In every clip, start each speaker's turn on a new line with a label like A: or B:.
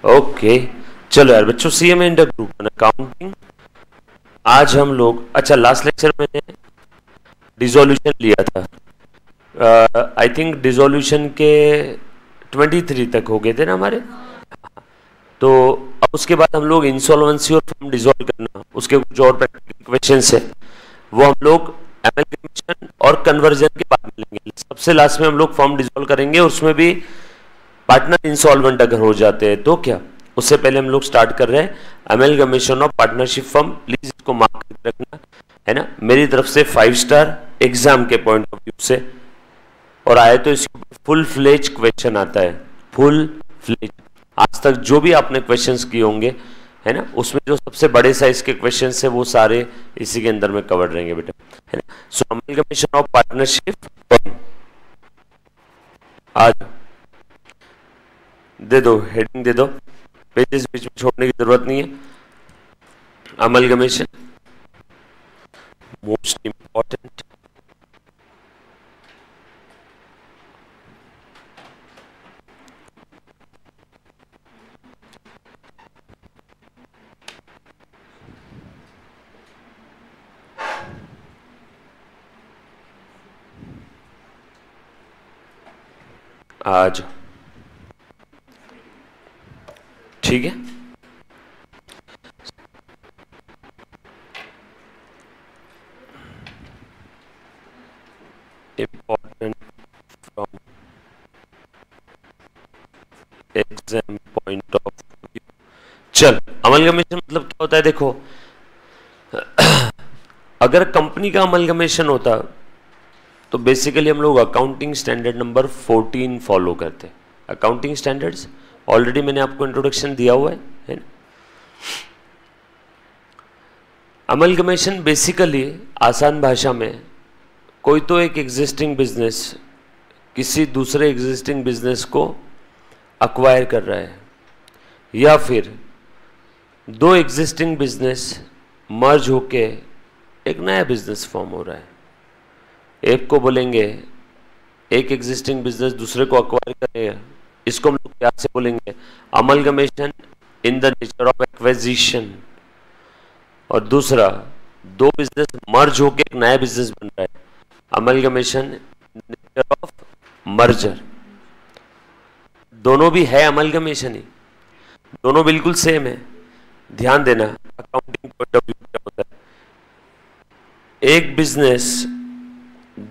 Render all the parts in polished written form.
A: Okay चलो यार बच्चों, CMA inter group one accounting. आज हम लोग, अच्छा लास्ट लेक्चर में डिसोल्यूशन लिया था। आई थिंक डिसोल्यूशन के 23 तक हो गए थे ना हमारे। तो अब उसके बाद हम लोग इंसॉल्वेंसी और फर्म डिसॉल्व करना, उसके कुछ और प्रैक्टिकल क्वेश्चंस है, वो हम लोग एमलगेमेशन और कन्वर्जन के बाद मिलेंगे। सबसे लास्ट में हम लोग फर्म डिसॉल्व करेंगे, और उसमें भी पार्टनर इंसॉल्वेंट अगर हो जाते हैं तो क्या। उससे पहले हम लोग स्टार्ट कर रहे हैं amalgamation of partnership firm. Please इसको मार्क करके रखना है ना, मेरी तरफ से 5 स्टार एग्जाम के पॉइंट ऑफ व्यू से। और आए तो इसके फुल फ्लेज क्वेश्चन आता है, फुल फ्लेज। आज तक जो भी आपने क्वेश्चंस किए होंगे है ना, उसमें जो सबसे बड़े साइज के क्वेश्चंस है वो सारे इसी के अंदर में कवर रहेंगे बेटा, है ना। सो एमलगेमेशन ऑफ पार्टनरशिप फर्म, आज दे दो, हेडिंग दे दो, पेजेस बीच में छोड़ने की जरूरत नहीं है। अमलगमेशन मोस्ट इंपॉर्टेंट, आज ठीक है। Important from exam point of view. चल, अमलगमेशन मतलब क्या होता है, देखो अगर कंपनी का अमलगमेशन होता तो बेसिकली हम लोग अकाउंटिंग स्टैंडर्ड नंबर 14 फॉलो करते। अकाउंटिंग स्टैंडर्ड्स ऑलरेडी मैंने आपको इंट्रोडक्शन दिया हुआ है ना। अमलगमेशन बेसिकली आसान भाषा में, कोई तो एक एग्जिस्टिंग बिजनेस किसी दूसरे एग्जिस्टिंग बिजनेस को अक्वायर कर रहा है, या फिर दो एग्जिस्टिंग बिजनेस मर्ज होके एक नया बिजनेस फॉर्म हो रहा है। एक को बोलेंगे, एक एग्जिस्टिंग बिजनेस दूसरे को अक्वायर करेगा, इसको हम लोग क्या से बोलेंगे, amalgamation in the nature of acquisition. और दूसरा, दो बिजनेस मर्ज होके एक नया बिजनेस बन रहा है, अमलगमेशन नेचर ऑफ मर्जर। दोनों भी है अमलगमेशन ही, दोनों बिल्कुल सेम है। ध्यान देना अकाउंटिंग पॉइंट ऑफ व्यू क्या होता है। एक बिजनेस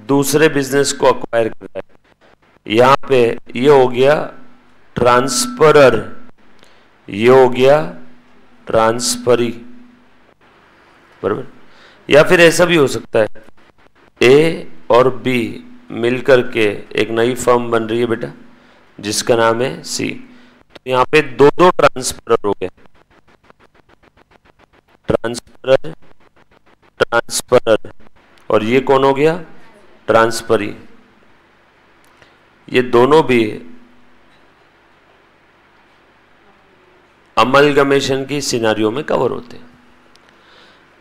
A: दूसरे बिजनेस को अक्वायर कर रहा है, यहां पे ये हो गया ट्रांसफरर, ये हो गया ट्रांसफरी, बराबर। या फिर ऐसा भी हो सकता है, ए और बी मिलकर के एक नई फर्म बन रही है बेटा, जिसका नाम है सी। तो यहां पे दो दो ट्रांसफरर हो गए, ट्रांसफरर ट्रांसफरर, और ये कौन हो गया, ट्रांसफरी। ये दोनों भी अमलगमेशन की सिनारियो में कवर होते हैं।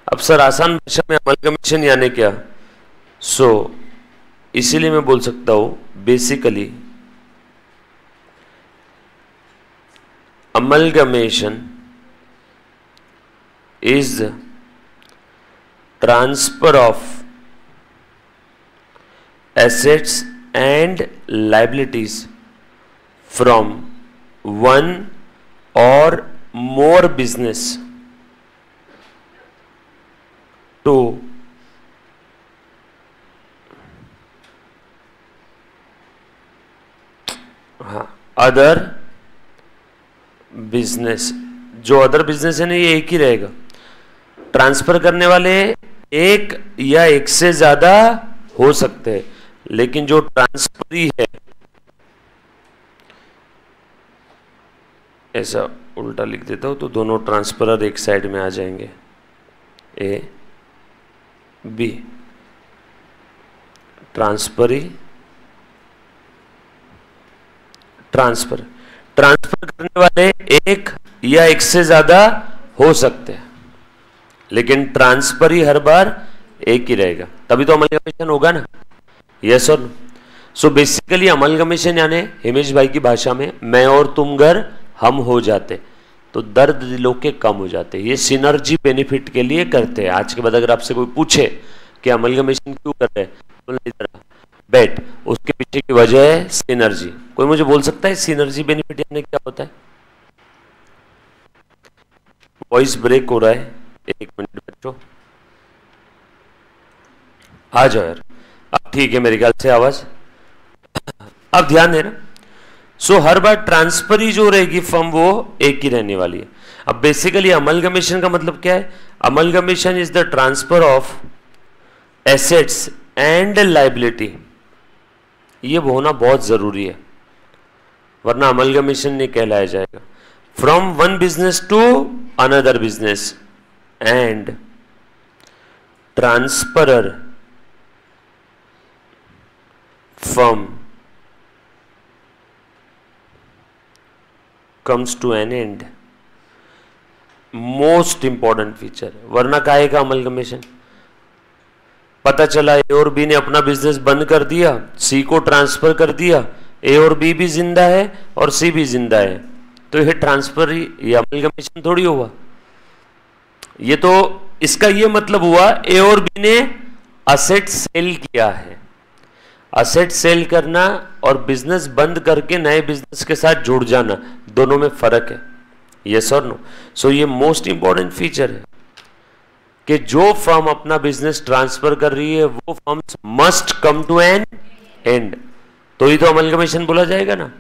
A: अब सर आसान भाषा में अमलगमेशन यानी क्या, सो इसीलिए मैं बोल सकता हूं basically amalgamation is transfer of assets and liabilities from one or more business to other business. जो अदर बिजनेस है ना, ये एक ही रहेगा। ट्रांसफर करने वाले एक या एक से ज्यादा हो सकते हैं, लेकिन जो ट्रांसफरी है, ऐसा उल्टा लिख देता हूं तो दोनों ट्रांसफरर एक साइड में आ जाएंगे, A B. Transferee transfer transfer करने वाले एक या एक से ज्यादा हो सकते हैं, लेकिन ट्रांसफरी हर बार एक ही रहेगा, तभी तो अमलगमेशन होगा ना, यस और नो। सो बेसिकली अमलगमेशन यानी हिमेश भाई की भाषा में मैं और तुम घर हम हो जाते तो दर्द दिलों के कम हो जाते। ये सिनर्जी बेनिफिट के लिए करते हैं। आज के बाद अगर आपसे कोई पूछे कि अमलगमेशन क्यों कर रहे हैं, बोलना इधर बैठ, उसके पीछे की वजह है सिनर्जी। कोई मुझे बोल सकता है सिनर्जी बेनिफिट यानी क्या होता है? वॉइस ब्रेक हो रहा है, एक मिनट बच्चों, आ जाओ यार। अब ठीक है मेरे ख्याल से आवाज, अब ध्यान देना। सो हर बार ट्रांसफर ही जो रहेगी फर्म वो एक ही रहने वाली है। अब बेसिकली अमलगमेशन का मतलब क्या है? Amalgamation is the transfer of assets and liability. ये होना बहुत जरूरी है, वरना अमलगमेशन नहीं कहलाया जाएगा। From one business to another business and transferor firm comes to an end। Most important feature, वरना काहे का अमलगमेशन? पता चला ए और बी ने अपना बिजनेस बंद कर दिया, सी को ट्रांसफर कर दिया, ए और बी भी जिंदा है और सी भी जिंदा है, तो यह ट्रांसफर ही, ये अमलगमेशन थोड़ी हुआ। ये तो इसका ये मतलब हुआ ए और बी ने असेट सेल किया है। असेट सेल करना और बिजनेस बंद करके नए बिजनेस के साथ जुड़ जाना, दोनों में फर्क है। यस और नो? सो ये मोस्ट इंपॉर्टेंट फीचर है कि जो फर्म अपना बिजनेस ट्रांसफर कर रही है वो firms must come to an end, तो ही तो अमलगमेशन बोला जाएगा ना।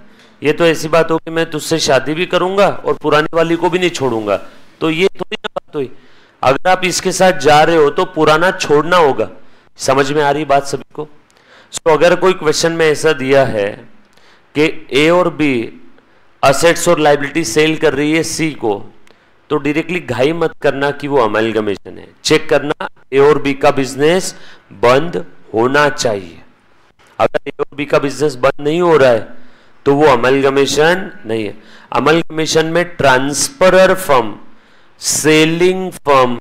A: ये तो ऐसी बात हो कि मैं तुझसे शादी भी करूंगा और पुरानी वाली को भी नहीं छोड़ूंगा, तो ये थोड़ी ना बात हुई। अगर आप इसके साथ जा रहे हो तो पुराना छोड़ना होगा। समझ में आ रही बात सभी को? सो अगर कोई क्वेश्चन में ऐसा दिया है कि ए और बी असेट्स और लायबिलिटी सेल कर रही है सी को, तो डायरेक्टली घाई मत करना कि वो अमलगमेशन है। चेक करना ए और बी का बिजनेस बंद होना चाहिए। अगर ए और बी का बिजनेस बंद नहीं हो रहा है तो वो अमलगमेशन नहीं है। अमलगमेशन में transferor firm, selling firm,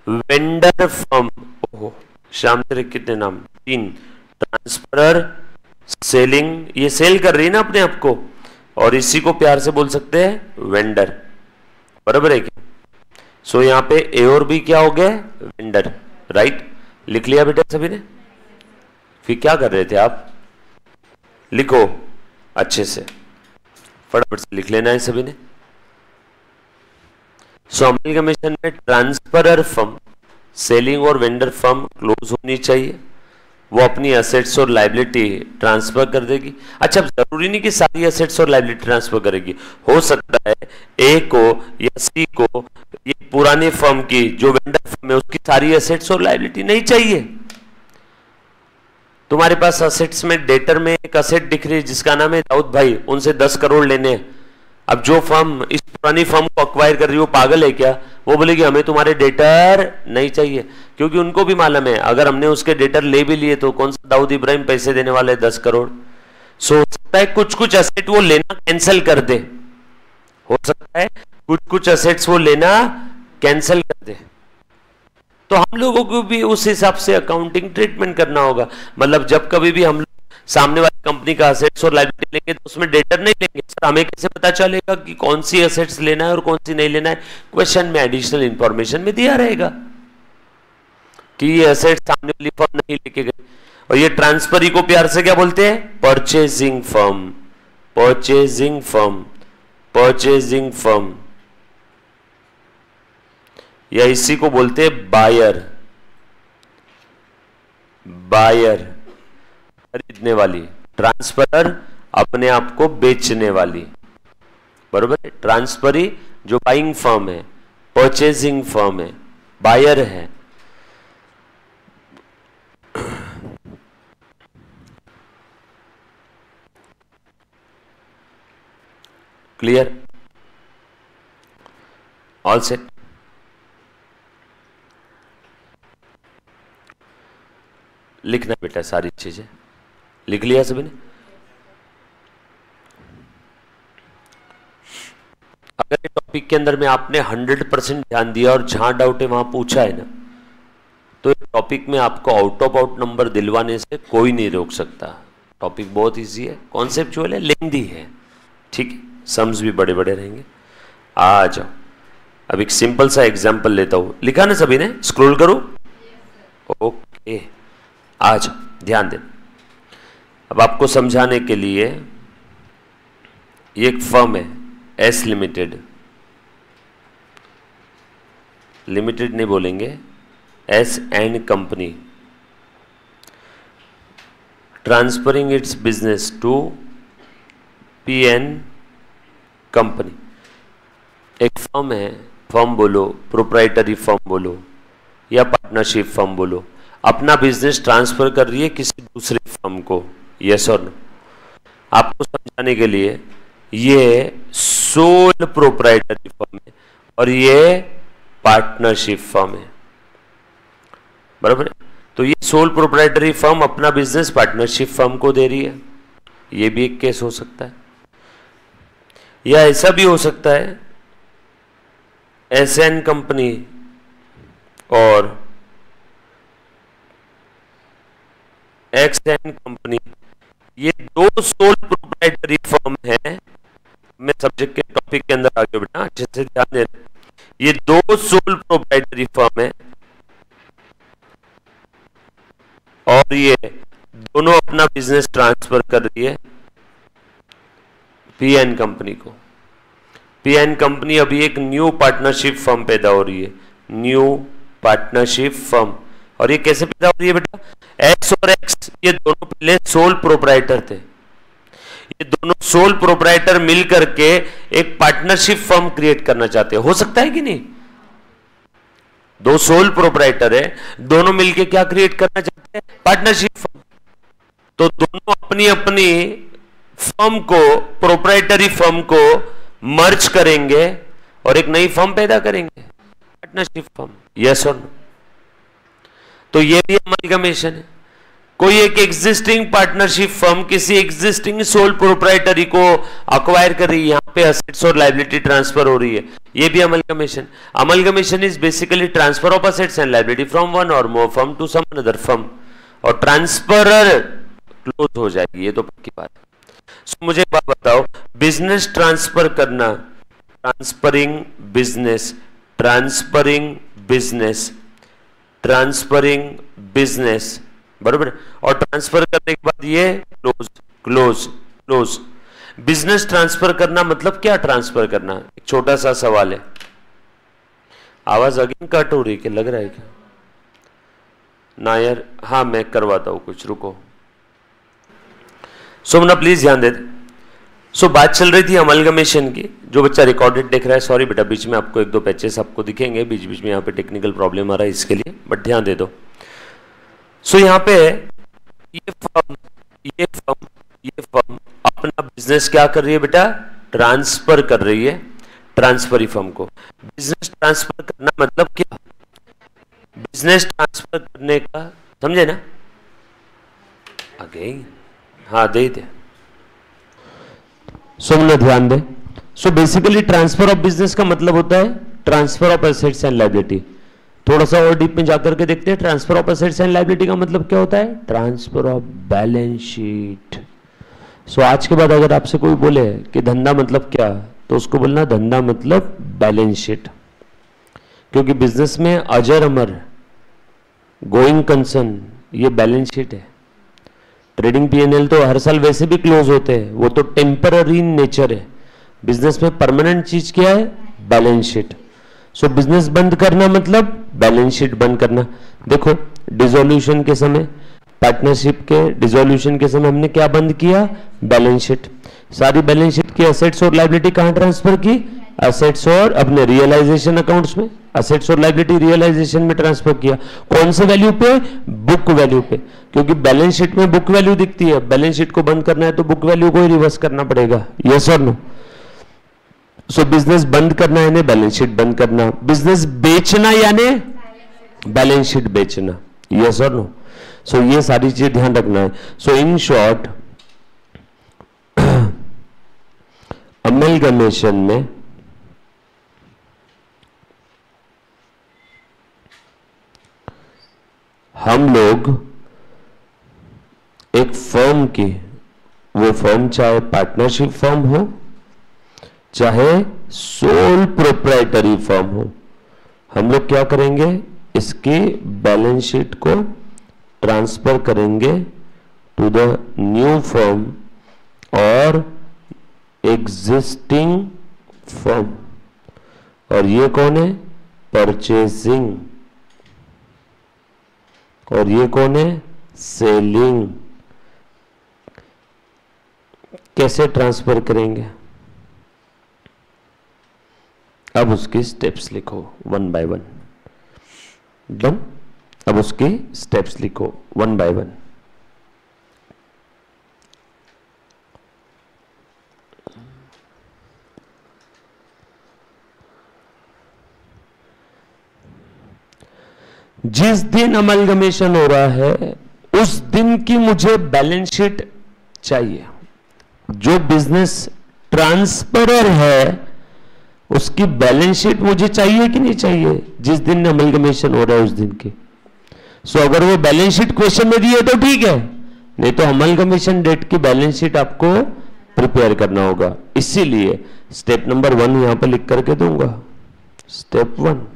A: vendor firm, ओहो शाम तेरे कितने नाम, 3, ट्रांसफरर, सेलिंग, ये सेल कर रही है ना अपने आप को, और इसी को प्यार से बोल सकते हैं वेंडर। बराबर है क्या? सो यहां पे ए और बी क्या हो गए? वेंडर। राइट? लिख लिया बेटा सभी ने? फिर क्या कर रहे थे आप? लिखो अच्छे से, फटाफट से लिख लेना है सभी ने। सो अमलगमेशन में ट्रांसफरर फर्म, सेलिंग और वेंडर फर्म क्लोज होनी चाहिए। वो अपनी एसेट्स और लायबिलिटी ट्रांसफर कर देगी। अच्छा, जरूरी नहीं कि सारी एसेट्स और लायबिलिटी ट्रांसफर करेगी। हो सकता है ए को या सी को ये पुरानी फर्म की जो वेंडर फर्म है उसकी सारी एसेट्स और लायबिलिटी नहीं चाहिए। तुम्हारे पास एसेट्स में डेटर में एक एसेट दिख रही है जिसका नाम है दाऊद भाई, उनसे 10 करोड़ लेने हैं। अब जो फर्म इस पुरानी फर्म को अक्वायर कर रही है वो पागल है क्या? वो बोलेगी हमें तुम्हारे डेटर नहीं चाहिए, क्योंकि उनको भी मालूम है अगर हमने उसके डेटर ले भी लिए तो कौन सा दाऊद इब्राहिम पैसे देने वाले 10 करोड़। सो सकता है कुछ कुछ एसेट वो लेना कैंसिल कर दे, हो सकता है कुछ कुछ एसेट्स वो लेना कैंसिल कर दे। तो हम लोगों को भी उस हिसाब से अकाउंटिंग ट्रीटमेंट करना होगा। मतलब जब कभी भी हम सामने वाली कंपनी का एसेट्स और लायबिलिटी लेंगे तो उसमें डेटर नहीं लेंगे। सर हमें कैसे पता चलेगा कि कौन सी एसेट्स लेना है और कौन सी नहीं लेना है? क्वेश्चन में एडिशनल इंफॉर्मेशन में दिया रहेगा कि ये एसेट सामने वाली फर्म नहीं लेके गई। और ये ट्रांसफरी को प्यार से क्या बोलते हैं? Purchasing firm, purchasing firm, purchasing firm, या इसी को बोलते हैं बायर, बायर खरीदने वाली, ट्रांसफरर अपने आप को बेचने वाली। बरोबर है? ट्रांसफरी जो बाइंग फर्म है, परचेजिंग फर्म है, बायर है। क्लियर? All set? लिखना बेटा सारी चीजें, लिख लिया सभी ने? अगर ये टॉपिक के अंदर में आपने 100% ध्यान दिया और जहां डाउट है वहां पूछा है ना, तो टॉपिक में आपको आउट ऑफ आउट नंबर दिलवाने से कोई नहीं रोक सकता। टॉपिक बहुत इजी है, कॉन्सेप्चुअल है, लेंदी है, ठीक है। सम्स भी बड़े बड़े रहेंगे। आ जाओ, अब एक सिंपल सा एग्जाम्पल लेता हूं। लिखा ना सभी ने? स्क्रॉल करूं? ओके, आ जाओ, ध्यान दें। अब आपको समझाने के लिए, ये एक फर्म है एस लिमिटेड, लिमिटेड नहीं बोलेंगे, S and company, transferring its business to P N company. एक फर्म है, फर्म बोलो, प्रोप्राइटरी फर्म बोलो या पार्टनरशिप फर्म बोलो, अपना बिजनेस ट्रांसफर कर रही है किसी दूसरे फर्म को, यस और नो? आपको समझाने के लिए, ये सोल प्रोप्राइटरी फर्म है और ये पार्टनरशिप फर्म है, बराबर है? तो ये सोल प्रोप्राइटरी फर्म अपना बिजनेस पार्टनरशिप फर्म को दे रही है, ये भी एक केस हो सकता है। या ऐसा भी हो सकता है, एसएन कंपनी और एक्सएन कंपनी, ये दो सोल प्रोप्राइटरी फर्म है। मैं सब्जेक्ट के टॉपिक के अंदर आगे बेटा अच्छे से ध्यान दे। ये दो सोल प्रोप्राइटरी फर्म है और ये दोनों अपना बिजनेस ट्रांसफर कर रही है पीएन कंपनी को। पीएन कंपनी अभी एक न्यू पार्टनरशिप फर्म पैदा हो रही है, न्यू पार्टनरशिप फर्म। और ये कैसे पैदा हो रही है बेटा? एक्स और एक्स ये दोनों पहले सोल प्रोप्राइटर थे, ये दोनों सोल प्रोप्राइटर मिल करके एक पार्टनरशिप फर्म क्रिएट करना चाहते हैं। हो सकता है कि नहीं? दो सोल प्रोप्राइटर है, दोनों मिलके क्या क्रिएट करना चाहते हैं? Partnership firm. तो दोनों अपनी अपनी फर्म को, प्रोप्राइटरी फर्म को मर्ज करेंगे और एक नई फर्म पैदा करेंगे, पार्टनरशिप फर्म, यस और नो? तो ये भी अमलगमेशन है। कोई एक एग्जिस्टिंग पार्टनरशिप फर्म किसी एग्जिस्टिंग सोल प्रोप्राइटरी को अक्वायर कर रही है, यहां पे असेट्स और लायबिलिटी ट्रांसफर हो रही है, ये भी amalgamation. Amalgamation is basically transfer of assets and liability from one or more firm to some another firm, और ट्रांसफरर क्लोज हो जाएगी, ये तो पक्की बात है। So, मुझे एक बात बताओ, बिजनेस ट्रांसफर करना, transferring business, transferring business, transferring business, बराबर? और ट्रांसफर करने के बाद ये close close close. Business transfer करना मतलब क्या? ट्रांसफर करना। एक छोटा सा सवाल है, आवाज अगेन कट हो रही है, लग रहा है क्या? ना यार, हाँ मैं करवाता हूं कुछ, रुको। सोमना प्लीज ध्यान दे। सो बात चल रही थी अमलगमेशन की। जो बच्चा रिकॉर्डेड देख रहा है, सॉरी बेटा, बीच में आपको एक दो पैचेस आपको दिखेंगे, बीच बीच में यहाँ पे टेक्निकल प्रॉब्लम आ रहा है इसके लिए, बट ध्यान दे दो। सो यहाँ पे ये फर्म अपना बिजनेस क्या कर रही है बेटा? ट्रांसफर कर रही है ट्रांसफरी फर्म को। बिजनेस ट्रांसफर करना मतलब क्या? बिजनेस ट्रांसफर करने का, समझे ना? आगे हाँ दे दे। सो ध्यान दे। So basically transfer of business का मतलब होता है transfer of assets and liability. थोड़ा सा और डीप में जाकर के देखते हैं, transfer of assets and liability का मतलब क्या होता है? Transfer of balance sheet. So आज के बाद अगर आपसे कोई बोले कि धंधा मतलब क्या, तो उसको बोलना धंधा मतलब बैलेंस शीट, क्योंकि बिजनेस में अजर अमर गोइंग कंसर्न ये बैलेंस शीट है। ट्रेडिंग पीएनएल तो हर साल वैसे भी क्लोज होते हैं, वो तो टेम्पररी नेचर है। बिजनेस में परमानेंट चीज क्या है? Balance sheet. सो बिजनेस बंद करना मतलब बैलेंस शीट बंद करना। देखो डिसोल्यूशन के समय, पार्टनरशिप के डिसोल्यूशन के समय हमने क्या बंद किया? Balance sheet. सारी बैलेंस शीट की असेट्स और लायबिलिटी कहां ट्रांसफर की? असेट्स और अपने रियलाइजेशन अकाउंट्स में, असेट्स और लायबिलिटी रियलाइजेशन में ट्रांसफर किया। कौन से वैल्यू पे? बुक वैल्यू पे, क्योंकि बैलेंस शीट में बुक वैल्यू दिखती है। बैलेंस शीट को बंद करना है तो बुक वैल्यू को ही रिवर्स करना पड़ेगा, यस और नो? सो बिजनेस बंद करना यानी बैलेंस शीट बंद करना, बिजनेस बेचना यानी बैलेंस शीट बेचना, यस और नो? सो ये सारी चीज ध्यान रखना है। सो इन शॉर्ट अमलगमेशन में हम लोग एक फर्म की, वो फर्म चाहे पार्टनरशिप फर्म हो चाहे सोल प्रोप्राइटरी फर्म हो, हम लोग क्या करेंगे, इसकी बैलेंस शीट को ट्रांसफर करेंगे टू द न्यू फर्म और एग्जिस्टिंग फर्म। और ये कौन है, परचेसिंग, और ये कौन है, सेलिंग। कैसे ट्रांसफर करेंगे, अब उसकी स्टेप्स लिखो वन बाय वन। डन। अब उसकी स्टेप्स लिखो वन बाय वन। जिस दिन अमलगमेशन हो रहा है उस दिन की मुझे बैलेंस शीट चाहिए। जो बिजनेस ट्रांसफरर है उसकी बैलेंस शीट मुझे चाहिए कि नहीं चाहिए, जिस दिन अमलगमेशन हो रहा है उस दिन की। सो अगर वो बैलेंस शीट क्वेश्चन में दी है तो ठीक है, नहीं तो अमलगमेशन डेट की बैलेंस शीट आपको प्रिपेयर करना होगा। इसीलिए स्टेप नंबर 1 यहां पर लिख करके दूंगा। स्टेप 1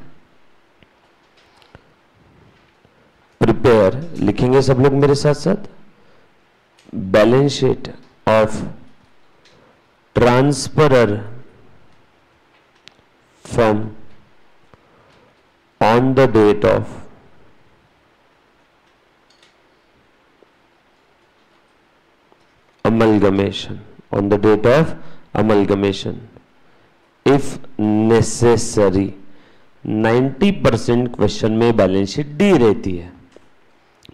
A: प्रिपेयर, लिखेंगे सब लोग मेरे साथ साथ, balance sheet of transferor from on the date of amalgamation, on the date of amalgamation, if necessary। 90% question में बैलेंस शीट डी रहती है,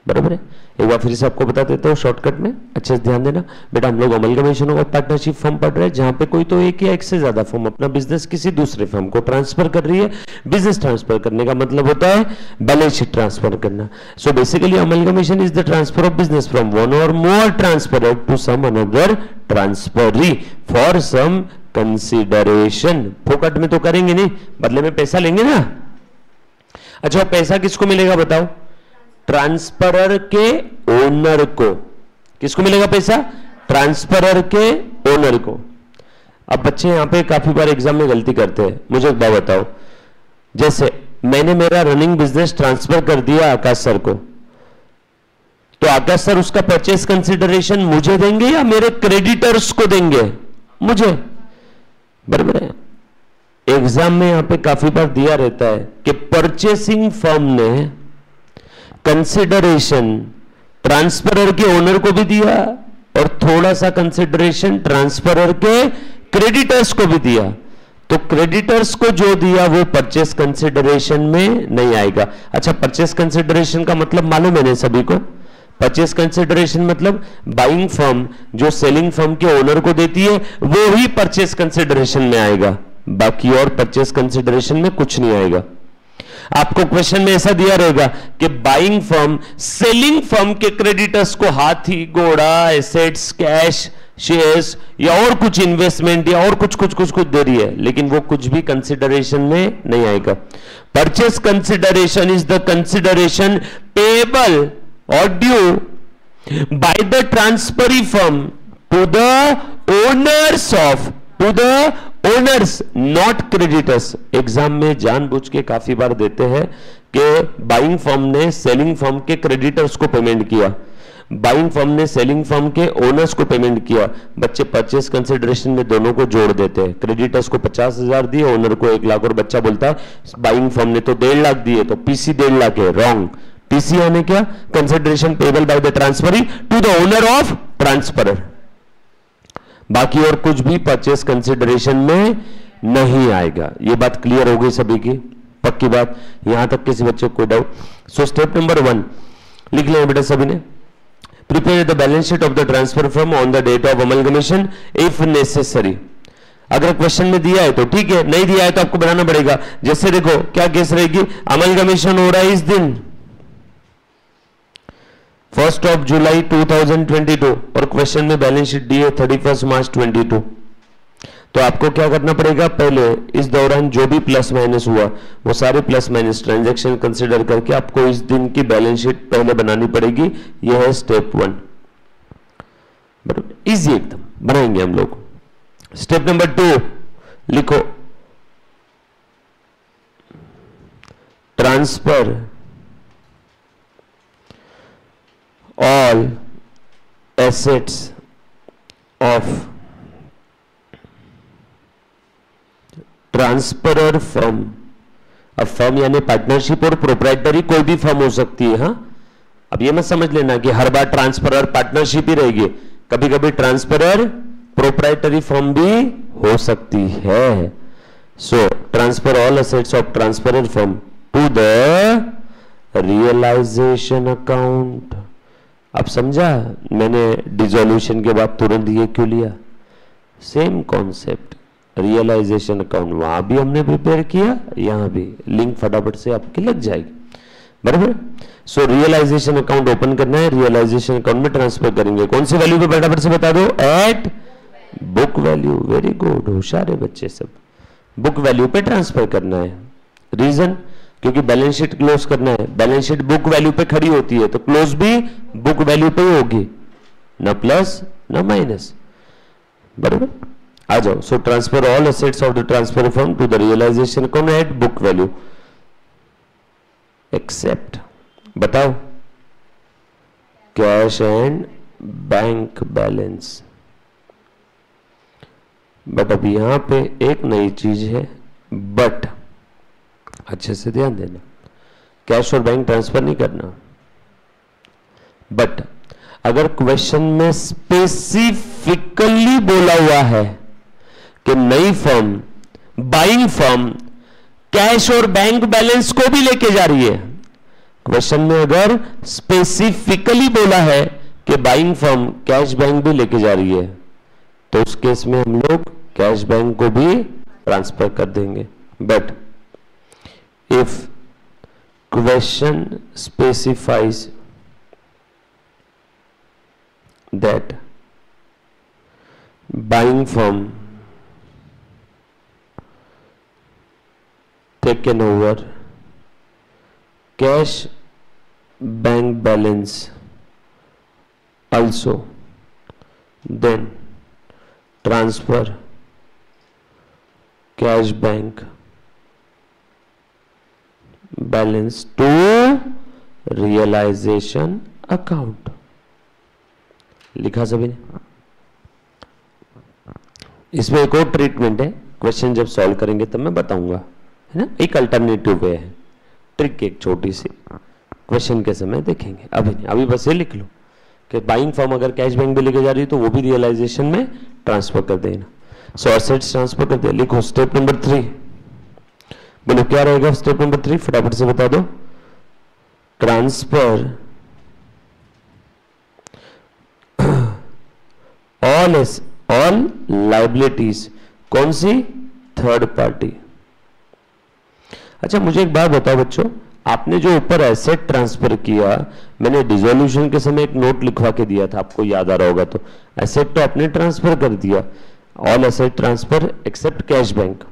A: बराबर है। एक बार फिर से आपको बता देता हूँ शॉर्टकट में, अच्छे से ध्यान देना बेटा। हम लोग अमलगमेशन और पार्टनरशिप फर्म पढ़ रहे हैं जहां पे कोई तो एक या एक से ज्यादा फर्म अपना बिजनेस किसी दूसरे फर्म को ट्रांसफर कर रही है। बिजनेस ट्रांसफर करने का मतलब होता है बैलेंस शीट ट्रांसफर करना। So basically amalgamation is the transfer of business from one or more transferor to some another transferee for some consideration. फोकट में तो करेंगे नहीं, बदले में पैसा लेंगे ना। अच्छा, पैसा किसको मिलेगा बताओ, ट्रांसफरर के ओनर को। किसको मिलेगा पैसा, ट्रांसफरर के ओनर को। अब बच्चे यहां पे काफी बार एग्जाम में गलती करते हैं, मुझे एक बात बताओ, जैसे मैंने मेरा रनिंग बिजनेस ट्रांसफर कर दिया आकाश सर को, तो आकाश सर उसका परचेस कंसिडरेशन मुझे देंगे या मेरे क्रेडिटर्स को देंगे, मुझे, बराबर है। एग्जाम में यहां पे काफी बार दिया रहता है कि परचेसिंग फर्म ने कंसिडरेशन ट्रांसफरर के ओनर को भी दिया और थोड़ा सा कंसिडरेशन ट्रांसफरर के क्रेडिटर्स को भी दिया। तो क्रेडिटर्स को जो दिया वो परचेस कंसिडरेशन में नहीं आएगा। अच्छा, परचेस कंसिडरेशन का मतलब मालूम है ना सभी को? परचेस कंसिडरेशन मतलब बाइंग फर्म जो सेलिंग फर्म के ओनर को देती है वो ही परचेस कंसिडरेशन में आएगा, बाकी और परचेस कंसिडरेशन में कुछ नहीं आएगा। आपको क्वेश्चन में ऐसा दिया रहेगा कि बाइंग फर्म सेलिंग फर्म के क्रेडिटर्स को हाथी, घोड़ा, एसेट्स, कैश, शेयर्स या और कुछ इन्वेस्टमेंट या और कुछ दे रही है, लेकिन वो कुछ भी कंसिडरेशन में नहीं आएगा। Purchase consideration is the consideration payable or due by the transferee firm to the owners of, to the owners not creditors. Exam में जानबूझ के काफी बार देते हैं कि बाइंग फर्म ने सेलिंग फर्म के क्रेडिटर्स को पेमेंट किया, बाइंग फर्म ने सेलिंग फर्म के ओनर्स को पेमेंट किया। बच्चे परचेस कंसिडरेशन में दोनों को जोड़ देते हैं, क्रेडिटर्स को 50,000 दिए, ओनर को 1 लाख, और बच्चा बोलता है बाइंग फर्म ने तो 1.5 लाख दिए तो पीसी 1.5 लाख है। रॉन्ग। पीसी यानी क्या? Consideration payable by the transferee to the owner of transferor. बाकी और कुछ भी परचेस कंसिडरेशन में नहीं आएगा। ये बात क्लियर हो गई सभी की? पक्की बात? यहां तक किसी बच्चे को कोई डाउट? सो स्टेप नंबर 1 लिख लें बेटा सभी ने। Prepare the balance sheet of the transfer firm on the date of amalgamation if necessary. अगर क्वेश्चन में दिया है तो ठीक है, नहीं दिया है तो आपको बनाना पड़ेगा। जैसे देखो क्या केस रहेगी, अमलगमेशन हो रहा है इस दिन 1 जुलाई 2022 और क्वेश्चन में बैलेंस शीट दी है 31 मार्च 22। तो आपको क्या करना पड़ेगा, पहले इस दौरान जो भी प्लस माइनस हुआ वो सारे प्लस माइनस ट्रांजैक्शन कंसीडर करके आपको इस दिन की बैलेंस शीट पहले बनानी पड़ेगी। यह है स्टेप 1, बराबर, इजी एकदम बनाएंगे हम लोग। स्टेप नंबर 2 लिखो transfer all assets of transferor firm. अब फर्म यानी पार्टनरशिप और प्रोप्राइटरी कोई भी फर्म हो सकती है। हाँ, अब ये मत समझ लेना कि हर बार ट्रांसफरर पार्टनरशिप ही रहेगी, कभी कभी ट्रांसफरर प्रोप्राइटरी फर्म भी हो सकती है। So transfer all assets of transferor firm to the realisation account. अब समझा मैंने डिसोल्यूशन के बाद तुरंत ये क्यों लिया? सेम कॉन्सेप्ट, रियलाइजेशन अकाउंट वहां भी हमने प्रिपेयर किया, यहां भी लिंक फटाफट से आपकी लग जाएगी, बराबर। सो रियलाइजेशन अकाउंट ओपन करना है, रियलाइजेशन अकाउंट में ट्रांसफर करेंगे। कौन से वैल्यू पे फटाफट से बता दो? At book value. Very good, होशियार है बच्चे सब। बुक वैल्यू पे ट्रांसफर करना है। रीजन, क्योंकि बैलेंस शीट क्लोज करना है। बैलेंस शीट बुक वैल्यू पे खड़ी होती है तो क्लोज भी बुक वैल्यू पे ही होगी, ना प्लस ना माइनस, बराबर। आ जाओ। So transfer all assets of the transfer firm to the realisation account at book value except, बताओ, cash and bank balance. But अब यहां पे एक नई चीज है, बट अच्छे से ध्यान देना, कैश और बैंक ट्रांसफर नहीं करना। बट अगर क्वेश्चन में स्पेसिफिकली बोला हुआ है कि नई फर्म, बाइंग फर्म कैश और बैंक बैलेंस को भी लेके जा रही है, क्वेश्चन में अगर स्पेसिफिकली बोला है कि बाइंग फर्म कैश बैंक भी लेके जा रही है, तो उस केस में हम लोग कैश बैंक को भी ट्रांसफर कर देंगे। But if question specifies that buying firm taken over cash bank balance also, then transfer cash bank balance to realization account। लिखा सभी ने? इसमें एक और ट्रीटमेंट है, क्वेश्चन जब सॉल्व करेंगे तब मैं बताऊंगा, है ना। एक अल्टरनेटिव वे है, ट्रिक एक छोटी सी, क्वेश्चन के समय देखेंगे। अभी नहीं, अभी बस ये लिख लो कि बाइंग फर्म अगर कैश बैंक भी लेके जा रही है तो वो भी रियलाइजेशन में ट्रांसफर कर देना। सो एसेट्स ट्रांसफर कर दे। लिखो स्टेप नंबर 3, बोलो क्या रहेगा स्टेप नंबर 3, फटाफट से बता दो। ट्रांसफर ऑल लाइबिलिटीज, कौन सी? Third party. अच्छा मुझे एक बात बताओ बच्चों, आपने जो ऊपर एसेट ट्रांसफर किया, मैंने डिसोल्यूशन के समय एक नोट लिखवा के दिया था, आपको याद आ रहा होगा, तो एसेट तो आपने ट्रांसफर कर दिया, all asset transfer except cash bank.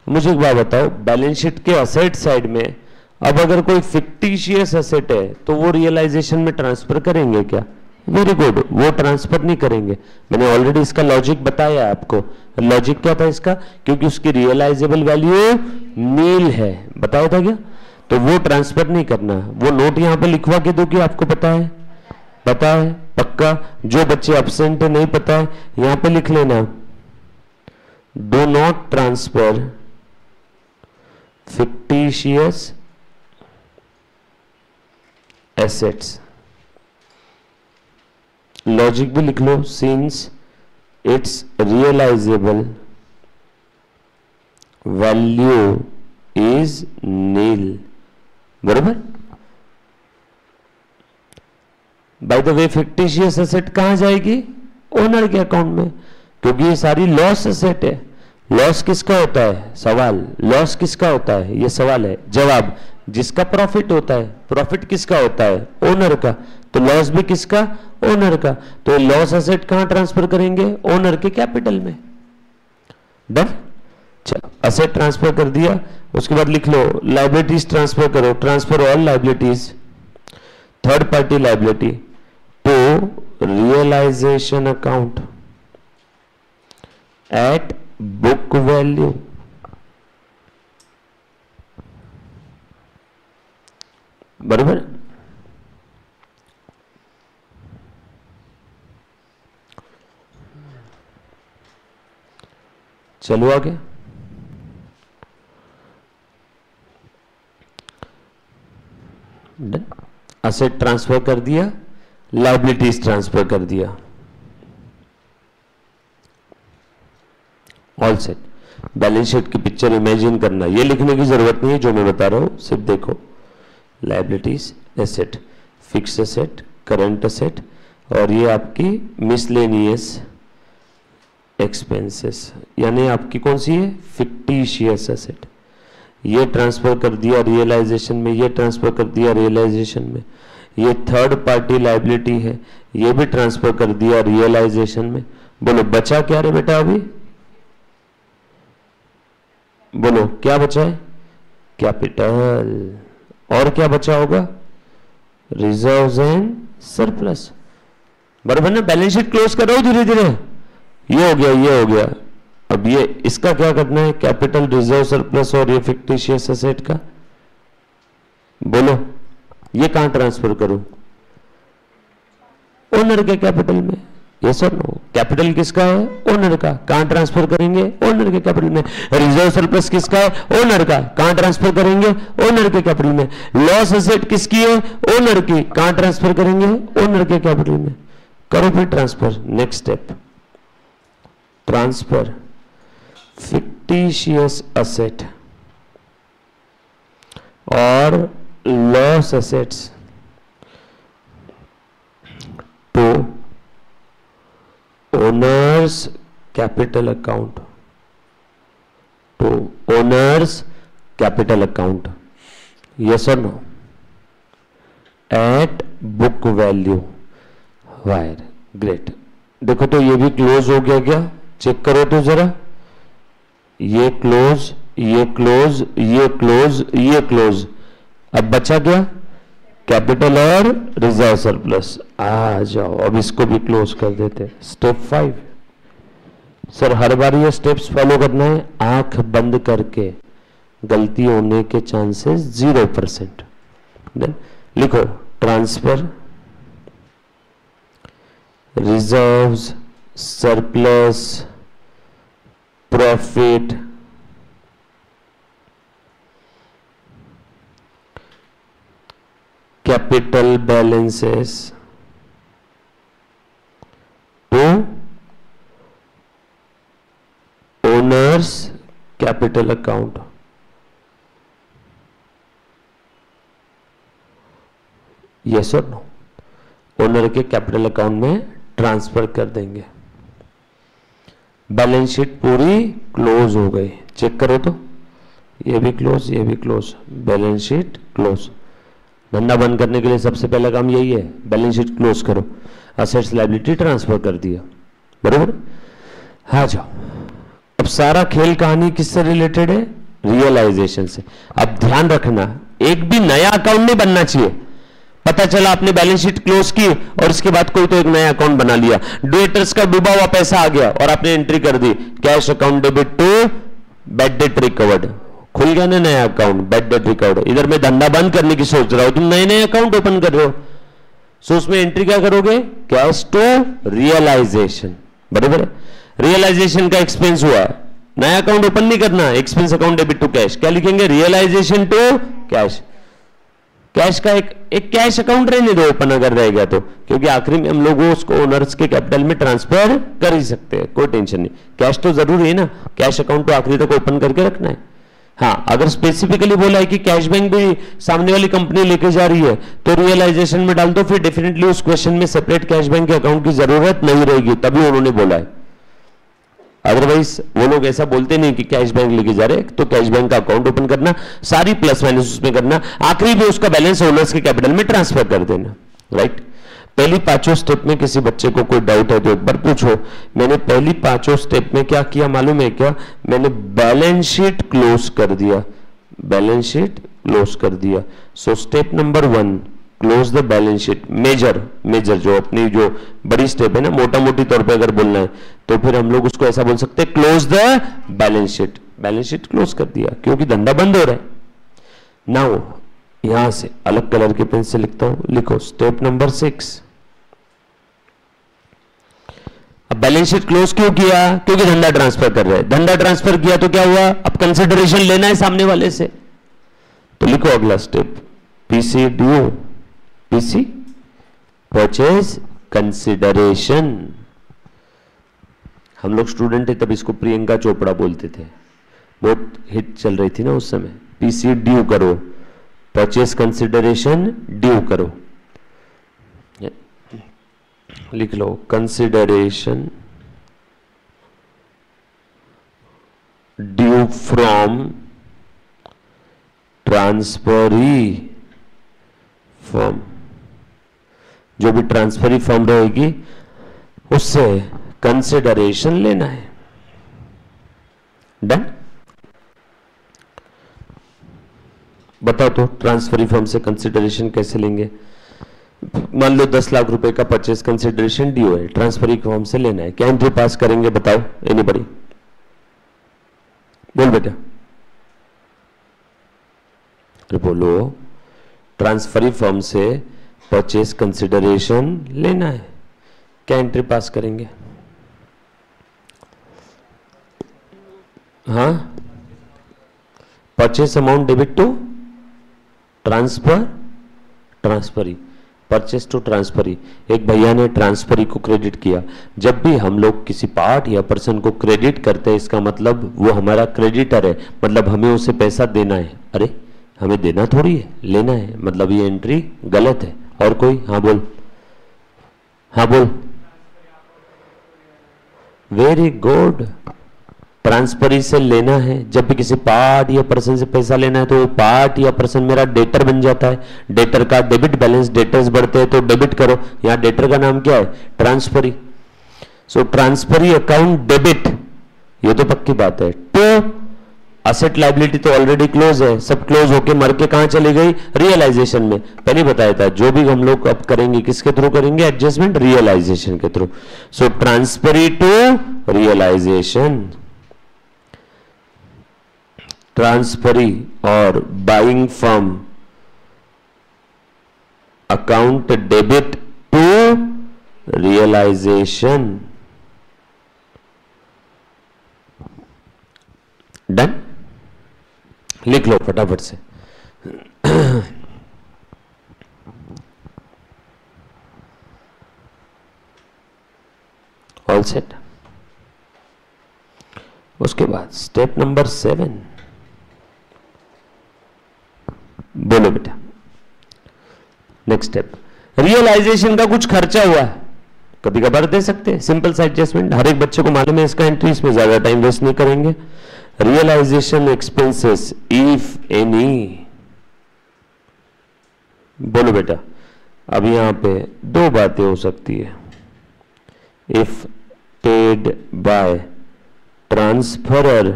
A: मुझे एक बात बताओ, बैलेंस शीट के एसेट साइड में अब अगर कोई फिक्टिशियस एसेट है तो वो रियलाइजेशन में ट्रांसफर करेंगे क्या? वेरी गुड, वो ट्रांसफर नहीं करेंगे। मैंने ऑलरेडी इसका लॉजिक बताया आपको। लॉजिक क्या था इसका? क्योंकि उसकी रियलाइजेबल वैल्यू नील है, बताया था क्या? तो वो ट्रांसफर नहीं करना। वो नोट यहां पे लिखवा के दो कि आपको पता है, पता है पक्का। जो बच्चे एब्सेंट है, नहीं पता है, यहां पे लिख लेना, do not transfer fictitious assets. Logic भी लिख लो, since its realisable value is nil, बरोबर। By the way fictitious asset कहां जाएगी? ओनर के अकाउंट में, क्योंकि ये सारी लॉस एसेट है। लॉस किसका होता है? सवाल, लॉस किसका होता है? ये सवाल है। जवाब, जिसका प्रॉफिट होता है। प्रॉफिट किसका होता है? ओनर का। तो लॉस भी किसका? ओनर का। तो लॉस एसेट कहां ट्रांसफर करेंगे? ओनर के कैपिटल में। डन। चलो एसेट ट्रांसफर कर दिया, उसके बाद लिख लो लायबिलिटीज ट्रांसफर करो। Transfer all liabilities, third party liability to realisation account at book value, बराबर। चलो आगे। असेट ट्रांसफर कर दिया, लायबिलिटीज ट्रांसफर कर दिया, ऑल सेट। बैलेंस शीट की पिक्चर इमेजिन करना, ये लिखने की जरूरत नहीं है जो मैं बता रहा हूं, सिर्फ देखो। Liabilities, asset, fix asset, current asset, और ये आपकी मिसलेनियस एक्सपेंसेस, यानी आपकी कौन सी है, फिक्टिशियस एसेट। ये ट्रांसफर कर दिया रियलाइजेशन में, ये ट्रांसफर कर दिया रियलाइजेशन में। ये थर्ड पार्टी लायबिलिटी है, ये भी ट्रांसफर कर दिया रियलाइजेशन में। बोलो बचा क्या रे बेटा अभी, बोलो क्या बचा है, कैपिटल। और क्या बचा होगा, रिजर्व्स एंड सरप्लस, बराबर ना। बैलेंस शीट क्लोज कर रहा हूं धीरे धीरे, ये हो गया, ये हो गया। अब ये इसका क्या करना है, कैपिटल, रिजर्व, सरप्लस और ये फिक्टिशियस एसेट का, बोलो ये कहां ट्रांसफर करूं, ओनर के कैपिटल में। यस और नो, कैपिटल किसका है, ओनर का, कहां ट्रांसफर करेंगे, ओनर के कैपिटल में। रिजर्व सरप्लस किसका है, ओनर का, कहां ट्रांसफर करेंगे, ओनर के कैपिटल में। लॉस एसेट किसकी है, ओनर की, कहां ट्रांसफर करेंगे, ओनर के कैपिटल में। करो फिर transfer. Next step, transfer fictitious asset और loss assets to owners capital account, to owners capital account. Yes और नो, एट बुक वैल्यू, वायर। ग्रेट। देखो तो ये भी क्लोज हो गया क्या, चेक करो तो जरा, ये क्लोज, ये क्लोज, ये क्लोज, ये क्लोज। अब बचा क्या, कैपिटल और रिजर्व सरप्लस। आ जाओ, अब इसको भी क्लोज कर देते। स्टेप 5। सर हर बार ये स्टेप्स फॉलो करना है, आंख बंद करके, गलती होने के चांसेस 0%। देन लिखो, transfer reserves, surplus, profit, capital balances to owners capital account. Yes और नो, ओनर के कैपिटल अकाउंट में ट्रांसफर कर देंगे। बैलेंस शीट पूरी क्लोज हो गई, चेक करो तो, ये भी क्लोज, ये भी क्लोज, बैलेंस शीट क्लोज। धंधा बंद करने के लिए सबसे पहला काम यही है, बैलेंस शीट क्लोज करो। असेट्स लायबिलिटी ट्रांसफर कर दिया, बरोबर। हाँ जाओ, अब सारा खेल कहानी किससे रिलेटेड है, रियलाइजेशन से। अब ध्यान रखना, एक भी नया अकाउंट नहीं बनना चाहिए। पता चला आपने बैलेंस शीट क्लोज की और इसके बाद कोई तो एक नया अकाउंट बना लिया, डेटर्स का डूबा हुआ पैसा आ गया और आपने एंट्री कर दी, cash account debit to bad debt recovered. खुल गया ना नया अकाउंट, बैड डेट रिकवर्ड। इधर मैं धंधा बंद करने की सोच रहा हूं, तुम नए नए अकाउंट ओपन कर रहे हो, सो उसमें एंट्री क्या करोगे, कैश टू रियलाइजेशन, बराबर है। रियलाइजेशन का एक्सपेंस हुआ, नया अकाउंट ओपन नहीं करना, expense account debit to cash. क्या लिखेंगे, रियलाइजेशन टू कैश। कैश का एक कैश अकाउंट रहने दो ओपन अगर रहेगा तो, क्योंकि आखिरी में हम लोग उसको ओनर्स के कैपिटल में ट्रांसफर कर ही सकते हैं, कोई टेंशन नहीं। कैश तो जरूरी है ना, कैश अकाउंट तो आखिरी तक ओपन करके रखना है। हाँ, अगर स्पेसिफिकली बोला है कि कैश बैंक भी सामने वाली कंपनी लेके जा रही है तो रियलाइजेशन में डाल दो, फिर डेफिनेटली उस क्वेश्चन में सेपरेट कैश बैंक के अकाउंट की जरूरत नहीं रहेगी, तभी उन्होंने बोला है। अदरवाइज वो लोग ऐसा बोलते नहीं कि कैश बैंक लेके जा रहे, तो कैश बैंक का अकाउंट ओपन करना, सारी प्लस माइनस उसमें करना, आखिरी में उसका बैलेंस ओनर्स के कैपिटल में ट्रांसफर कर देना, राइट। पहली पांचों स्टेप में किसी बच्चे को कोई डाउट है तो एक बार पूछो। मैंने पहली पांचों स्टेप में क्या किया मालूम है क्या, मैंने बैलेंस शीट क्लोज कर दिया, बैलेंस शीट क्लोज कर दिया। So step number 1 close the balance sheet. Major जो अपनी जो बड़ी स्टेप है ना, मोटा मोटी तौर पे अगर बोलना है तो फिर हम लोग उसको ऐसा बोल सकते हैं, close the balance sheet. Balance sheet close कर दिया क्योंकि धंधा बंद हो रहा है। नाउ यहां से अलग कलर के पेन से लिखता हूं, लिखो स्टेप नंबर 6। अब बैलेंस शीट क्लोज क्यों किया? क्योंकि धंधा ट्रांसफर कर रहे हैं। धंधा ट्रांसफर किया तो क्या हुआ? अब कंसिडरेशन लेना है सामने वाले से, तो लिखो अगला step, PC due, PC purchase consideration. हम लोग स्टूडेंट थे तब इसको प्रियंका चोपड़ा बोलते थे, बहुत हिट चल रही थी ना उस समय। पीसी ड्यू करो, परचेज कंसिडरेशन ड्यू करो। लिख लो consideration due from transferee firm. जो भी ट्रांसफरी फर्म रहेगी उससे कंसिडरेशन लेना है। डन? बताओ तो ट्रांसफरी फर्म से कंसिडरेशन कैसे लेंगे? मान लो 10 लाख रुपए का परचेज कंसिडरेशन ड्यू है, ट्रांसफरी फर्म से लेना है, क्या एंट्री पास करेंगे? बताओ एनीबॉडी, बोल बेटा, अरे बोलो। ट्रांसफरी फर्म से परचेज कंसिडरेशन लेना है, क्या एंट्री पास करेंगे? हाँ, purchase amount debit to transferee, purchase to transferee. एक भैया ने ट्रांसफरी को क्रेडिट किया। जब भी हम लोग किसी पार्ट या पर्सन को क्रेडिट करते हैं, इसका मतलब वो हमारा क्रेडिटर है, मतलब हमें उसे पैसा देना है। अरे हमें देना थोड़ी है, लेना है, मतलब ये एंट्री गलत है। और कोई? हाँ बोल, हाँ बोल। वेरी गुड, ट्रांसफरी से लेना है। जब भी किसी पार्ट या पर्सन से पैसा लेना है तो वो पार्ट या पर्सन मेरा डेटर बन जाता है। डेटर का डेबिट बैलेंस, डेटर्स बढ़ते हैं तो डेबिट करो। यहां डेटर का नाम क्या है? ट्रांसफरी। सो ट्रांसफरी अकाउंट डेबिट, ये तो पक्की बात है। टू असेट लायबिलिटी तो ऑलरेडी क्लोज है, सब क्लोज होके मर के कहां चली गई? रियलाइजेशन में। पहले बताया था जो भी हम लोग अब करेंगे किसके थ्रू करेंगे? एडजस्टमेंट रियलाइजेशन के थ्रू। So transferee to realisation, transferee or buying firm account debit to realisation. Done? लिख लो फटाफट से। All set. उसके बाद स्टेप नंबर 7, बोलो बेटा। नेक्स्ट स्टेप, रियलाइजेशन का कुछ खर्चा हुआ है, कभी कभार दे सकते हैं, सिंपल सा एडजस्टमेंट, हर एक बच्चे को मालूम है इसका एंट्री, इसमें ज्यादा टाइम वेस्ट नहीं करेंगे। रियलाइजेशन एक्सपेंसेस इफ एनी, बोलो बेटा। अब यहां पे दो बातें हो सकती है, if paid by transferor